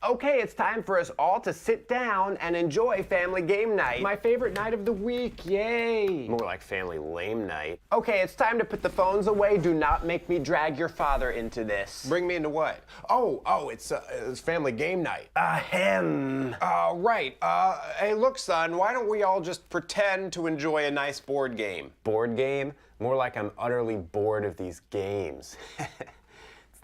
Okay, it's time for us all to sit down and enjoy family game night. My favorite night of the week, yay. More like family lame night. Okay, it's time to put the phones away. Do not make me drag your father into this. Bring me into what? Oh, it's family game night. Right. Hey, look, son, why don't we all just pretend to enjoy a nice board game? Board game? More like I'm utterly bored of these games.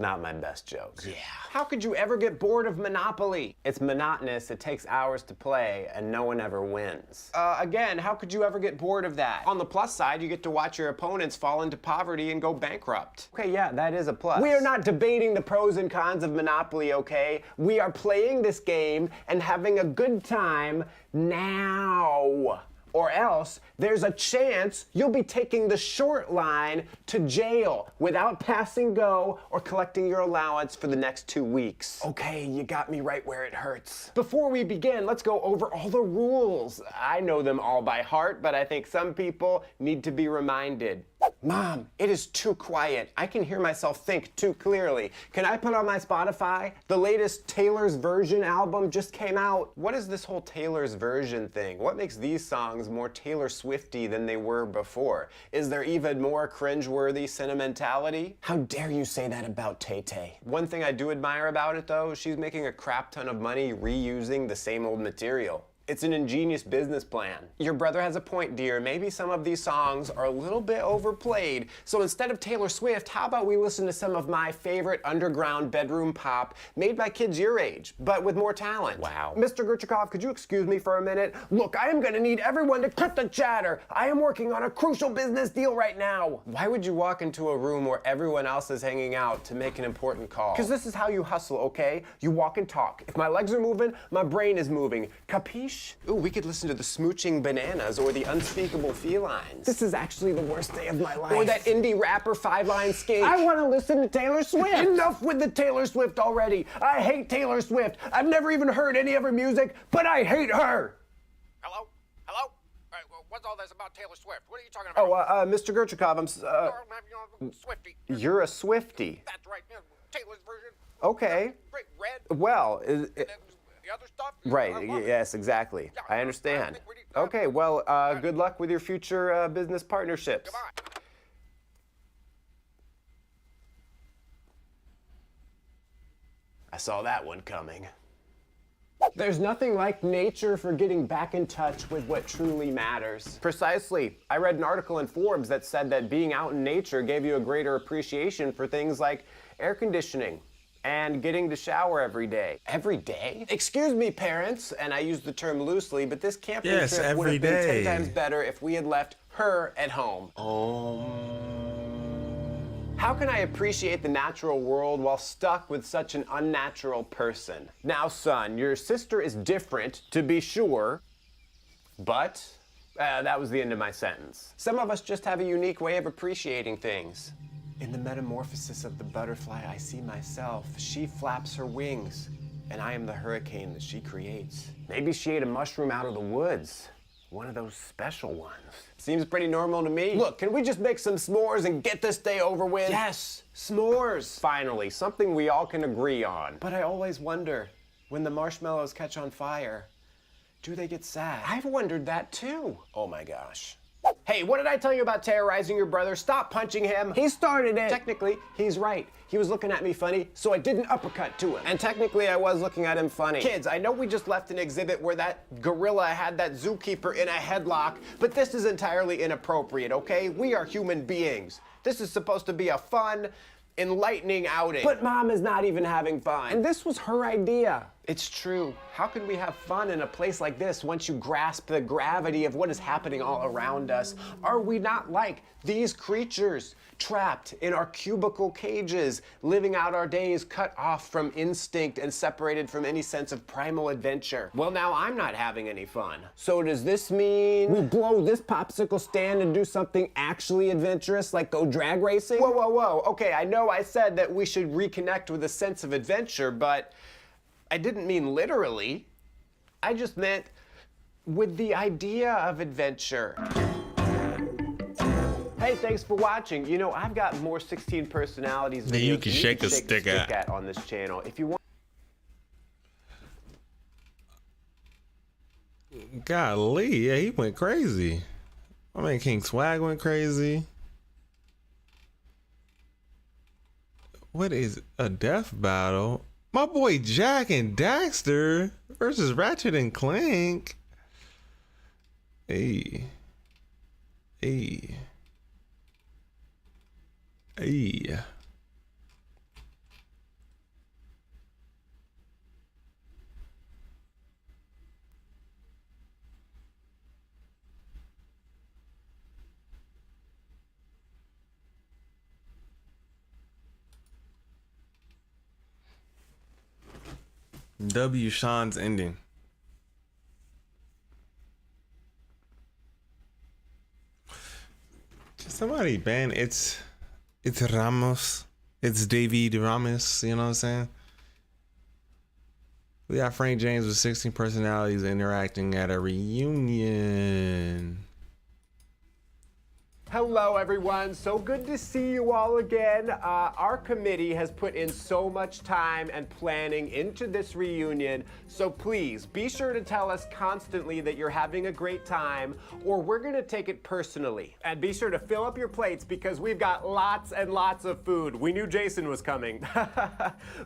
Not my best joke. Yeah. How could you ever get bored of Monopoly? It's monotonous, it takes hours to play, and no one ever wins. Again, how could you ever get bored of that? On the plus side, you get to watch your opponents fall into poverty and go bankrupt. Okay, yeah, that is a plus. We are not debating the pros and cons of Monopoly, okay? We are playing this game and having a good time now. Or else, there's a chance you'll be taking the short line to jail without passing go or collecting your allowance for the next 2 weeks. Okay, you got me right where it hurts. Before we begin, let's go over all the rules. I know them all by heart, but I think some people need to be reminded. Mom, it is too quiet. I can hear myself think too clearly. Can I put on my Spotify? The latest Taylor's Version album just came out. What is this whole Taylor's Version thing? What makes these songs more Taylor Swifty than they were before? Is there even more cringeworthy sentimentality? How dare you say that about Tay-Tay? One thing I do admire about it though, she's making a crap ton of money reusing the same old material. It's an ingenious business plan. Your brother has a point, dear. Maybe some of these songs are a little bit overplayed. So instead of Taylor Swift, how about we listen to some of my favorite underground bedroom pop made by kids your age, but with more talent? Wow. Mr. Gurchikov, could you excuse me for a minute? Look, I am gonna need everyone to cut the chatter. I am working on a crucial business deal right now. Why would you walk into a room where everyone else is hanging out to make an important call? Because this is how you hustle, okay? You walk and talk. If my legs are moving, my brain is moving. Capiche? Ooh, we could listen to the Smooching Bananas or the Unspeakable Felines. This is actually the worst day of my life. Or that indie rapper 5-Line Skate. I want to listen to Taylor Swift. Enough with the Taylor Swift already. I hate Taylor Swift. I've never even heard any of her music, but I hate her. Hello? Hello? What's all this about Taylor Swift? What are you talking about? Mr. Gurchikov, I'm Swifty. You're a Swifty. That's right. Taylor's version. Okay. Red. Well, the other stuff? right, yes, exactly. I understand. Okay, well, good luck with your future business partnerships. Goodbye. I saw that one coming. There's nothing like nature for getting back in touch with what truly matters. Precisely. I read an article in Forbes that said that being out in nature gave you a greater appreciation for things like air conditioning and getting to shower every day. Every day? Excuse me, parents, and I use the term loosely, but this camping trip would have been 10 times better if we had left her at home. How can I appreciate the natural world while stuck with such an unnatural person? Now, son, your sister is different, to be sure, but that was the end of my sentence. Some of us just have a unique way of appreciating things. In the metamorphosis of the butterfly, I see myself. She flaps her wings, and I am the hurricane that she creates. Maybe she ate a mushroom out of the woods. One of those special ones. Seems pretty normal to me. Look, can we just make some s'mores and get this day over with? Yes, s'mores. Finally, something we all can agree on. But I always wonder, when the marshmallows catch on fire, do they get sad? I've wondered that too. Oh my gosh. Hey, what did I tell you about terrorizing your brother? Stop punching him. He started it. Technically, he's right. He was looking at me funny, so I did an uppercut to him. And technically, I was looking at him funny. Kids, I know we just left an exhibit where that gorilla had that zookeeper in a headlock, but this is entirely inappropriate, okay? We are human beings. This is supposed to be a fun, enlightening outing. But Mom is not even having fun. And this was her idea. It's true. How can we have fun in a place like this once you grasp the gravity of what is happening all around us? Are we not like these creatures, trapped in our cubicle cages, living out our days cut off from instinct and separated from any sense of primal adventure? Well, now I'm not having any fun. So does this mean we blow this popsicle stand and do something actually adventurous, like go drag racing? Whoa, whoa, whoa. Okay, I know I said that we should reconnect with a sense of adventure, but I didn't mean literally. I just meant with the idea of adventure. Hey, thanks for watching. You know, I've got more 16 personalities videos you can shake a stick at on this channel. If you want. Golly, yeah, he went crazy. I mean, King Swag went crazy. What is a death battle? My boy Jack and Daxter versus Ratchet and Clank. Hey. Hey. Hey. W. Sean's ending. Can somebody ban it's Ramos. It's David Ramos, you know what I'm saying? We got Frank James with 16 personalities interacting at a reunion. Hello everyone, so good to see you all again. Our committee has put in so much time and planning into this reunion, so please be sure to tell us constantly that you're having a great time, or we're gonna take it personally. And be sure to fill up your plates because we've got lots and lots of food. We knew Jason was coming.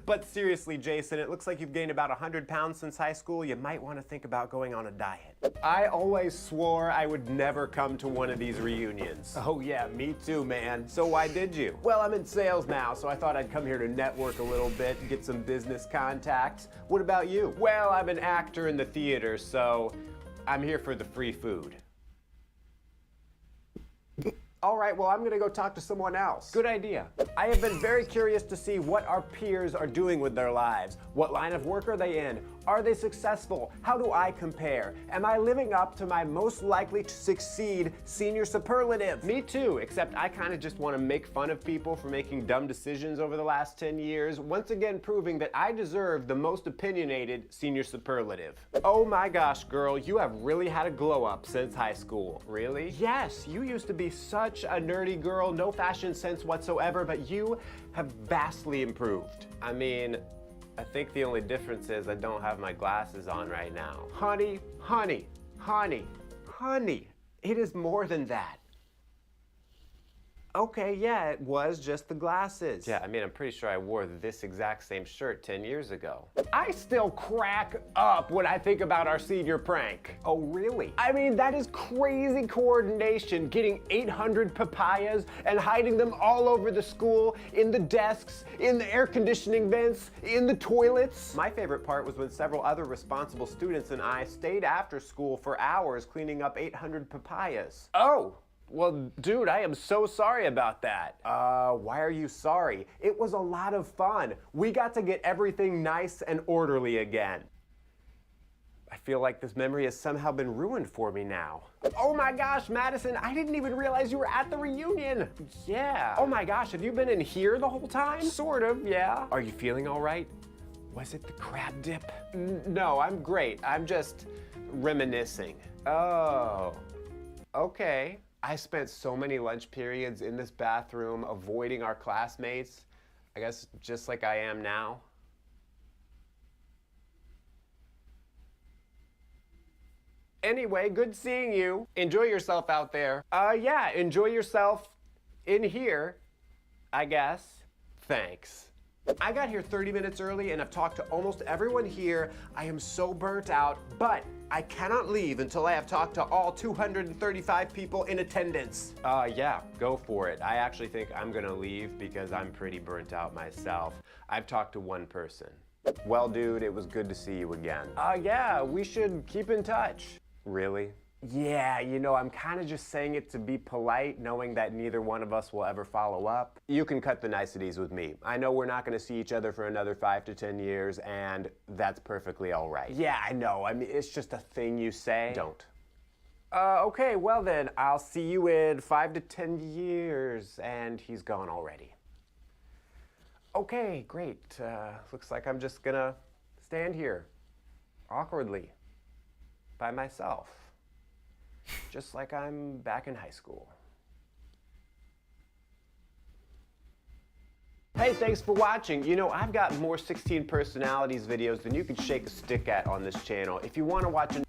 But seriously, Jason, it looks like you've gained about 100 pounds since high school. You might want to think about going on a diet. I always swore I would never come to one of these reunions. Oh yeah, me too, man. So why did you? Well, I'm in sales now, so I thought I'd come here to network a little bit and get some business contacts. What about you? Well, I'm an actor in the theater, so I'm here for the free food. All right, well, I'm gonna go talk to someone else. Good idea. I have been very curious to see what our peers are doing with their lives. What line of work are they in? Are they successful? How do I compare? Am I living up to my most likely to succeed senior superlative? Me too, except I kind of just want to make fun of people for making dumb decisions over the last 10 years, once again proving that I deserve the most opinionated senior superlative. Oh my gosh, girl, you have really had a glow up since high school. Really? Yes, you used to be such a nerdy girl, no fashion sense whatsoever, but you have vastly improved. I mean, I think the only difference is I don't have my glasses on right now. Honey, honey, honey, honey, it is more than that. Okay, yeah, it was just the glasses. Yeah, I mean, I'm pretty sure I wore this exact same shirt 10 years ago. I still crack up when I think about our senior prank. Oh, really? I mean, that is crazy coordination, getting 800 papayas and hiding them all over the school, in the desks, in the air conditioning vents, in the toilets. My favorite part was when several other responsible students and I stayed after school for hours cleaning up 800 papayas. Oh. Well, dude, I am so sorry about that. Why are you sorry? It was a lot of fun. We got to get everything nice and orderly again. I feel like this memory has somehow been ruined for me now. Oh my gosh, Madison, I didn't even realize you were at the reunion. Yeah. Oh my gosh, have you been in here the whole time? Sort of, yeah. Are you feeling all right? Was it the crab dip? No, I'm great. I'm just reminiscing. Oh, okay. I spent so many lunch periods in this bathroom avoiding our classmates. I guess just like I am now. Anyway, good seeing you. Enjoy yourself out there. Yeah, enjoy yourself in here, I guess. Thanks. I got here 30 minutes early and I've talked to almost everyone here. I am so burnt out, but I cannot leave until I have talked to all 235 people in attendance. Yeah, go for it. I actually think I'm gonna leave because I'm pretty burnt out myself. I've talked to one person. Well, dude, it was good to see you again. Yeah, we should keep in touch. Really? Yeah, you know, I'm kind of just saying it to be polite, knowing that neither one of us will ever follow up. You can cut the niceties with me. I know we're not going to see each other for another 5 to 10 years, and that's perfectly all right. Yeah, I know. I mean, it's just a thing you say. Don't. Okay, well then, I'll see you in 5 to 10 years, and he's gone already. Okay, great. Looks like I'm just gonna stand here, awkwardly, by myself. Just like I'm back in high school. Hey, thanks for watching. You know, I've got more 16 personalities videos than you can shake a stick at on this channel. If you want to watch an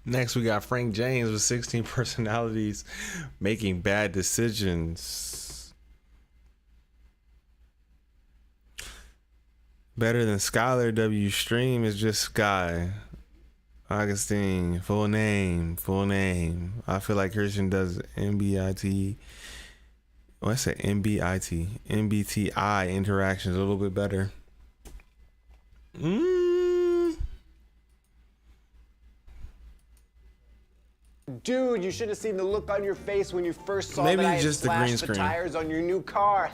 Next, we got Frank James with 16 personalities making bad decisions. Better than Skylar W. Stream is just Sky. Augustine, full name. I feel like Christian does MBIT. What's that? MBTI interactions a little bit better. Dude, you should have seen the look on your face when you first saw Maybe that I had just the green slashed the screen. tires on your new car.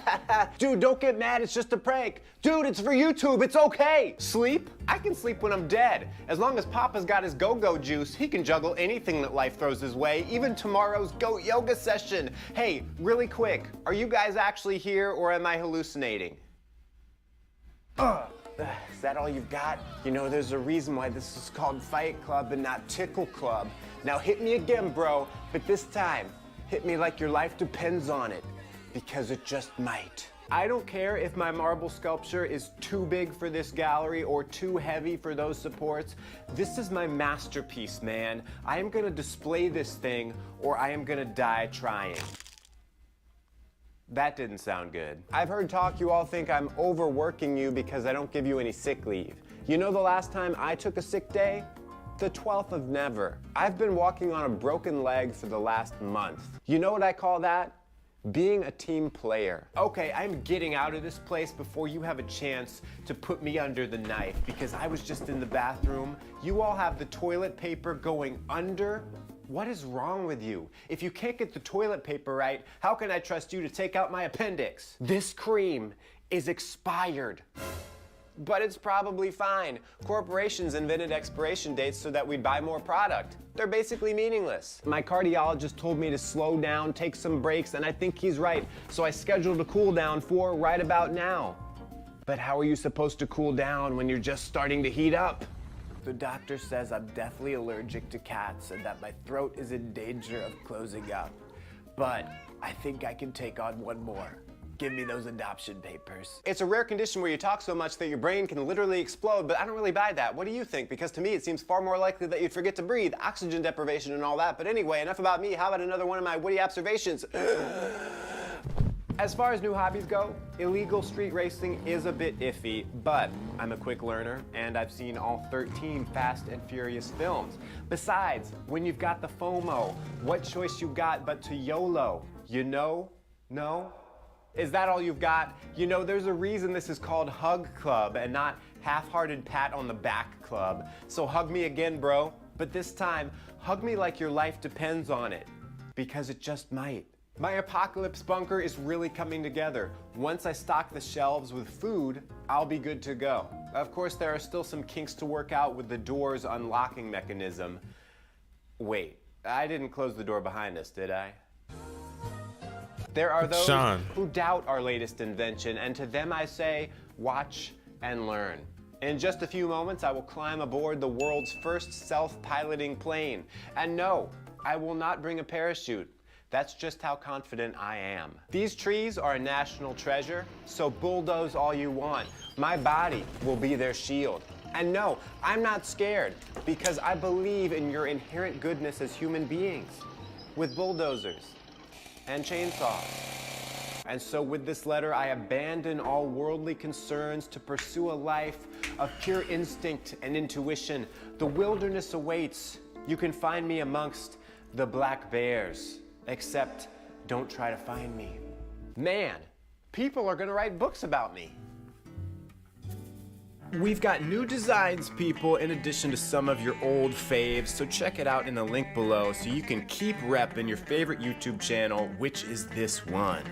Dude, don't get mad, it's just a prank. Dude, it's for YouTube, it's okay. Sleep? I can sleep when I'm dead. As long as Papa's got his go-go juice, he can juggle anything that life throws his way, even tomorrow's goat yoga session. Hey, really quick, are you guys actually here or am I hallucinating? Is that all you've got? You know, there's a reason why this is called Fight Club and not Tickle Club. Now hit me again, bro, but this time, hit me like your life depends on it, because it just might. I don't care if my marble sculpture is too big for this gallery or too heavy for those supports. This is my masterpiece, man. I am gonna display this thing or I am gonna die trying. That didn't sound good. I've heard talk you all think I'm overworking you because I don't give you any sick leave. You know the last time I took a sick day? The 12th of never. I've been walking on a broken leg for the last month. You know what I call that? Being a team player. Okay, I'm getting out of this place before you have a chance to put me under the knife because I was just in the bathroom. You all have the toilet paper going under. What is wrong with you? If you can't get the toilet paper right, how can I trust you to take out my appendix? This cream is expired. But it's probably fine. Corporations invented expiration dates so that we'd buy more product. They're basically meaningless. My cardiologist told me to slow down, take some breaks, and I think he's right. So I scheduled a cool down for right about now. But how are you supposed to cool down when you're just starting to heat up? The doctor says I'm deathly allergic to cats and that my throat is in danger of closing up. But I think I can take on one more. Give me those adoption papers. It's a rare condition where you talk so much that your brain can literally explode, but I don't really buy that. What do you think? Because to me, it seems far more likely that you'd forget to breathe, oxygen deprivation and all that. But anyway, enough about me. How about another one of my witty observations? As far as new hobbies go, illegal street racing is a bit iffy, but I'm a quick learner and I've seen all 13 Fast and Furious films. Besides, when you've got the FOMO, what choice you got but to YOLO? You know? No? Is that all you've got? You know, there's a reason this is called Hug Club and not half-hearted pat on the back club. So hug me again, bro. But this time, hug me like your life depends on it. Because it just might. My apocalypse bunker is really coming together. Once I stock the shelves with food, I'll be good to go. Of course, there are still some kinks to work out with the door's unlocking mechanism. Wait, I didn't close the door behind us, did I? There are those who doubt our latest invention, and to them I say, watch and learn. In just a few moments, I will climb aboard the world's first self-piloting plane. And no, I will not bring a parachute. That's just how confident I am. These trees are a national treasure, so bulldoze all you want. My body will be their shield. And no, I'm not scared, because I believe in your inherent goodness as human beings, with bulldozers and chainsaws. And so with this letter, I abandon all worldly concerns to pursue a life of pure instinct and intuition. The wilderness awaits. You can find me amongst the black bears. Except, don't try to find me. Man, people are gonna write books about me. We've got new designs, people, in addition to some of your old faves, so check it out in the link below so you can keep repping your favorite YouTube channel, which is this one.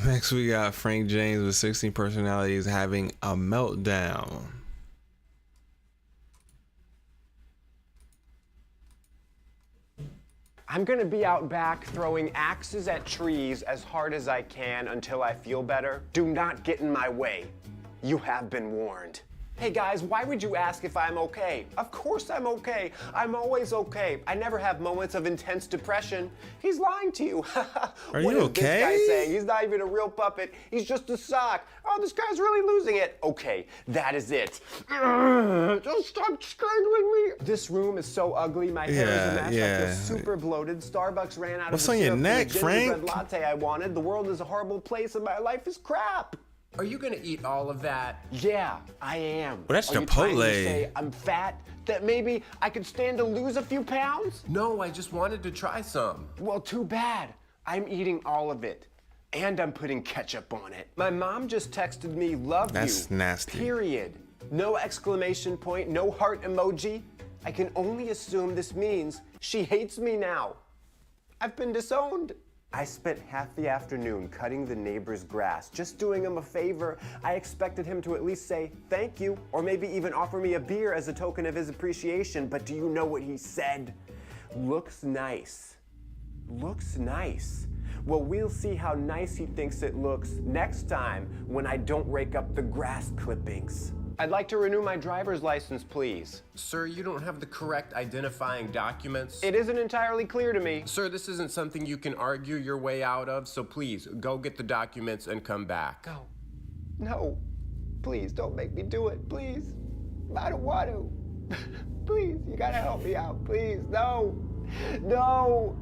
Next, we got Frank James with 16 personalities having a meltdown. I'm gonna be out back throwing axes at trees as hard as I can until I feel better. Do not get in my way. You have been warned. Hey guys, why would you ask if I'm okay? Of course I'm okay. I'm always okay. I never have moments of intense depression. He's lying to you. Are you okay? What is this guy saying? He's not even a real puppet. He's just a sock. Oh, this guy's really losing it. Okay, that is it. Just stop strangling me. This room is so ugly. My hair is a mess. I feel super bloated. Starbucks ran out of What's the on your syrup for neck, the Frank? gingerbread latte I wanted. The world is a horrible place and my life is crap. Are you gonna eat all of that? Yeah, I am. Well, that's Are you trying to Chipotle. say I'm fat? That maybe I could stand to lose a few pounds? No, I just wanted to try some. Well, too bad. I'm eating all of it. And I'm putting ketchup on it. My mom just texted me, love you. That's nasty. Period. No exclamation point, no heart emoji. I can only assume this means she hates me now. I've been disowned. I spent half the afternoon cutting the neighbor's grass, just doing him a favor. I expected him to at least say thank you, or maybe even offer me a beer as a token of his appreciation, but do you know what he said? Looks nice. Looks nice. Well, we'll see how nice he thinks it looks next time when I don't rake up the grass clippings. I'd like to renew my driver's license, please. Sir, you don't have the correct identifying documents. It isn't entirely clear to me. Sir, this isn't something you can argue your way out of, so please, go get the documents and come back. Go. No. Please, don't make me do it, please. I don't want to. Please, you gotta help me out, please. No. No.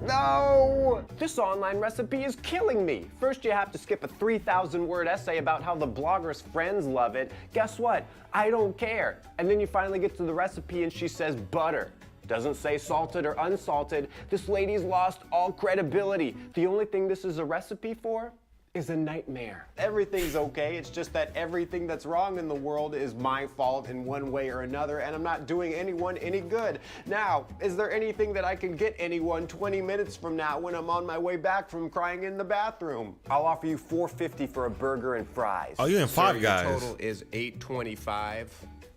No! This online recipe is killing me. First you have to skip a 3,000-word essay about how the blogger's friends love it. Guess what? I don't care. And then you finally get to the recipe and she says butter. Doesn't say salted or unsalted. This lady's lost all credibility. The only thing this is a recipe for is a nightmare. Everything's okay, it's just that everything that's wrong in the world is my fault in one way or another, and I'm not doing anyone any good. Now, is there anything that I can get anyone 20 minutes from now when I'm on my way back from crying in the bathroom? I'll offer you $4.50 for a burger and fries. Oh, you in Five Guys. Your total is $8.25.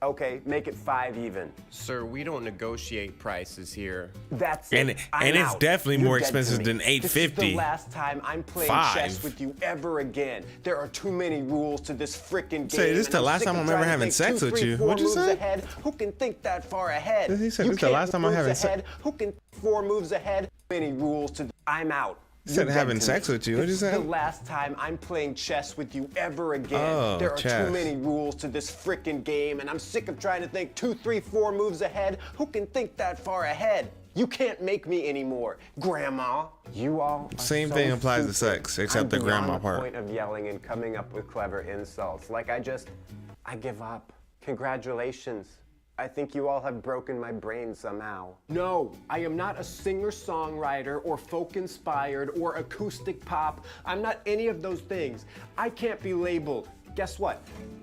Okay, make it 5 even. Sir, we don't negotiate prices here. That's it. And it's definitely more expensive than $8.50. This is the last time I'm playing chess with you ever again. There are too many rules to this frickin' game. Say, this is the last time I'm ever having sex with you. What'd you say? Ahead. Who can think that far ahead? He said, this is the last time I'm having sex. Who can 4 moves ahead? Many rules to. I'm out. He said having sex with you. What'd you say? This is the last time I'm playing chess with you ever again. Oh, there are chess. too many rules to this frickin' game, and I'm sick of trying to think 2, 3, 4 moves ahead. Who can think that far ahead? You can't make me anymore, Grandma. You all are Same so thing applies to stupid. sex, except the I'm grandma beyond the part. point of yelling and coming up with clever insults. Like I give up. Congratulations. I think you all have broken my brain somehow. No, I am not a singer-songwriter or folk-inspired or acoustic pop. I'm not any of those things. I can't be labeled. Guess what?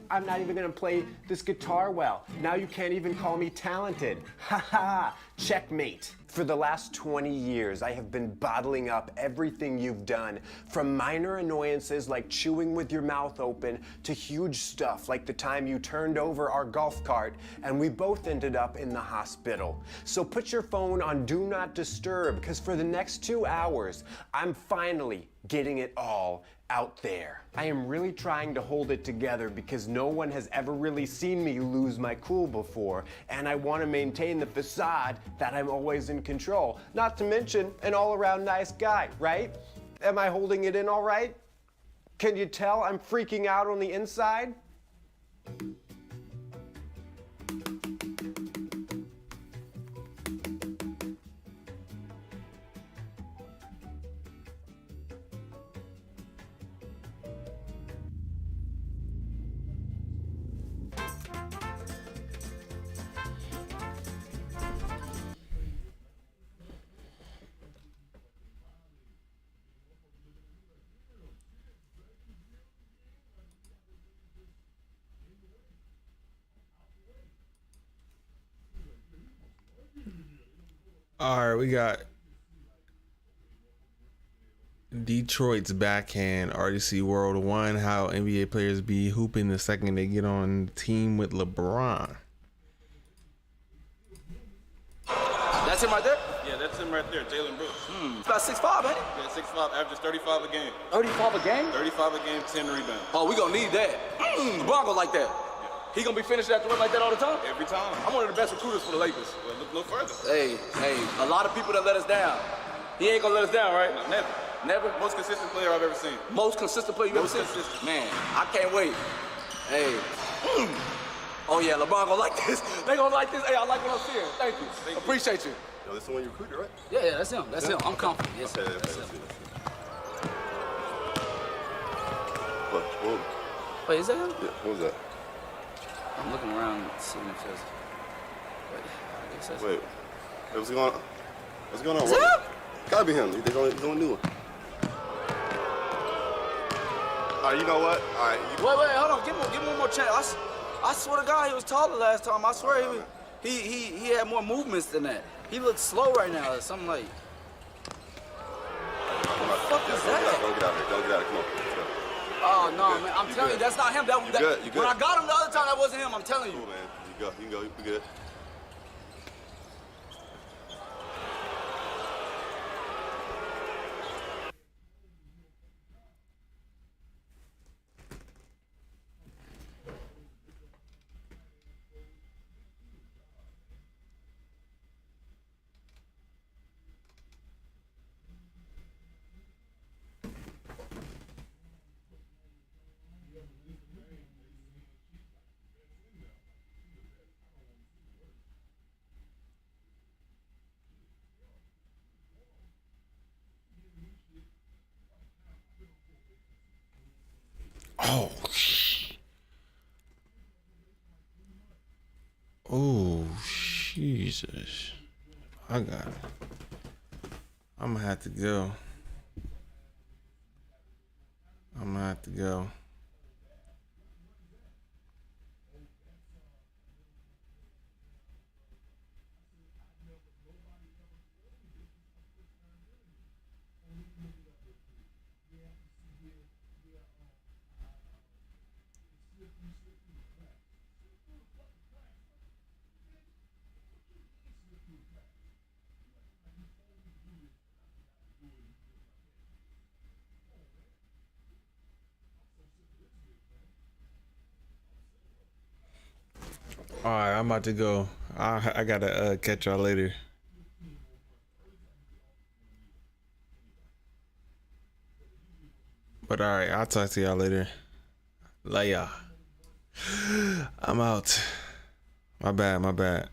I'm not even gonna play this guitar well. Now you can't even call me talented. Ha ha, checkmate. For the last 20 years, I have been bottling up everything you've done, from minor annoyances like chewing with your mouth open to huge stuff like the time you turned over our golf cart and we both ended up in the hospital. So put your phone on Do Not Disturb, because for the next 2 hours, I'm finally getting it all out there. I am really trying to hold it together because no one has ever really seen me lose my cool before, and I want to maintain the facade that I'm always in control. Not to mention an all-around nice guy, right? Am I holding it in all right? Can you tell I'm freaking out on the inside? All right, we got Detroit's backhand, RDC World 1, how NBA players be hooping the second they get on the team with LeBron. That's him right there? Yeah, that's him right there, Jalen Brooks. It's about 6'5", ain't it? Yeah, 6'5", averages 35 a game. 35 a game? 35 a game, 10 rebounds. Oh, we gonna need that. LeBron gonna like that. He gonna be finishing at the rim like that all the time? Every time. I'm one of the best recruiters for the Lakers. Well, look no further. Hey, a lot of people that let us down. He ain't gonna let us down, right? No, never. Never? Most consistent player I've ever seen. Most consistent player you ever seen? Consistent. Man, I can't wait. Hey. Oh yeah, LeBron gonna like this. They gonna like this. Hey, I like what I'm seeing. Thank you. Appreciate you. Yo, this is the one you recruited, right? Yeah, that's him. That's him. I'm confident. Yes, okay, that's him. What? Wait, is that him? Yeah, what was that? I'm looking around, seeing if there's. Wait, what's going on? What's going on? Is that him? Gotta be him. He's on a new one. All right, you know what? All right. Wait, hold on. Give him one more chance. I swear to God, he was taller last time. I swear he had more movements than that. He looks slow right now. Or something like. What the fuck is that? Don't get out here. Don't get out here. Come on. Oh no, man! I'm telling you, that's not him. You good? When I got him the other time, that wasn't him. I'm telling you. Cool, man. You can go. You be good. Oh, oh, Jesus. I got it. I'm gonna have to go. All right, I'm about to go. I gotta catch y'all later. But all right, I'll talk to y'all later. Love y'all. I'm out. My bad.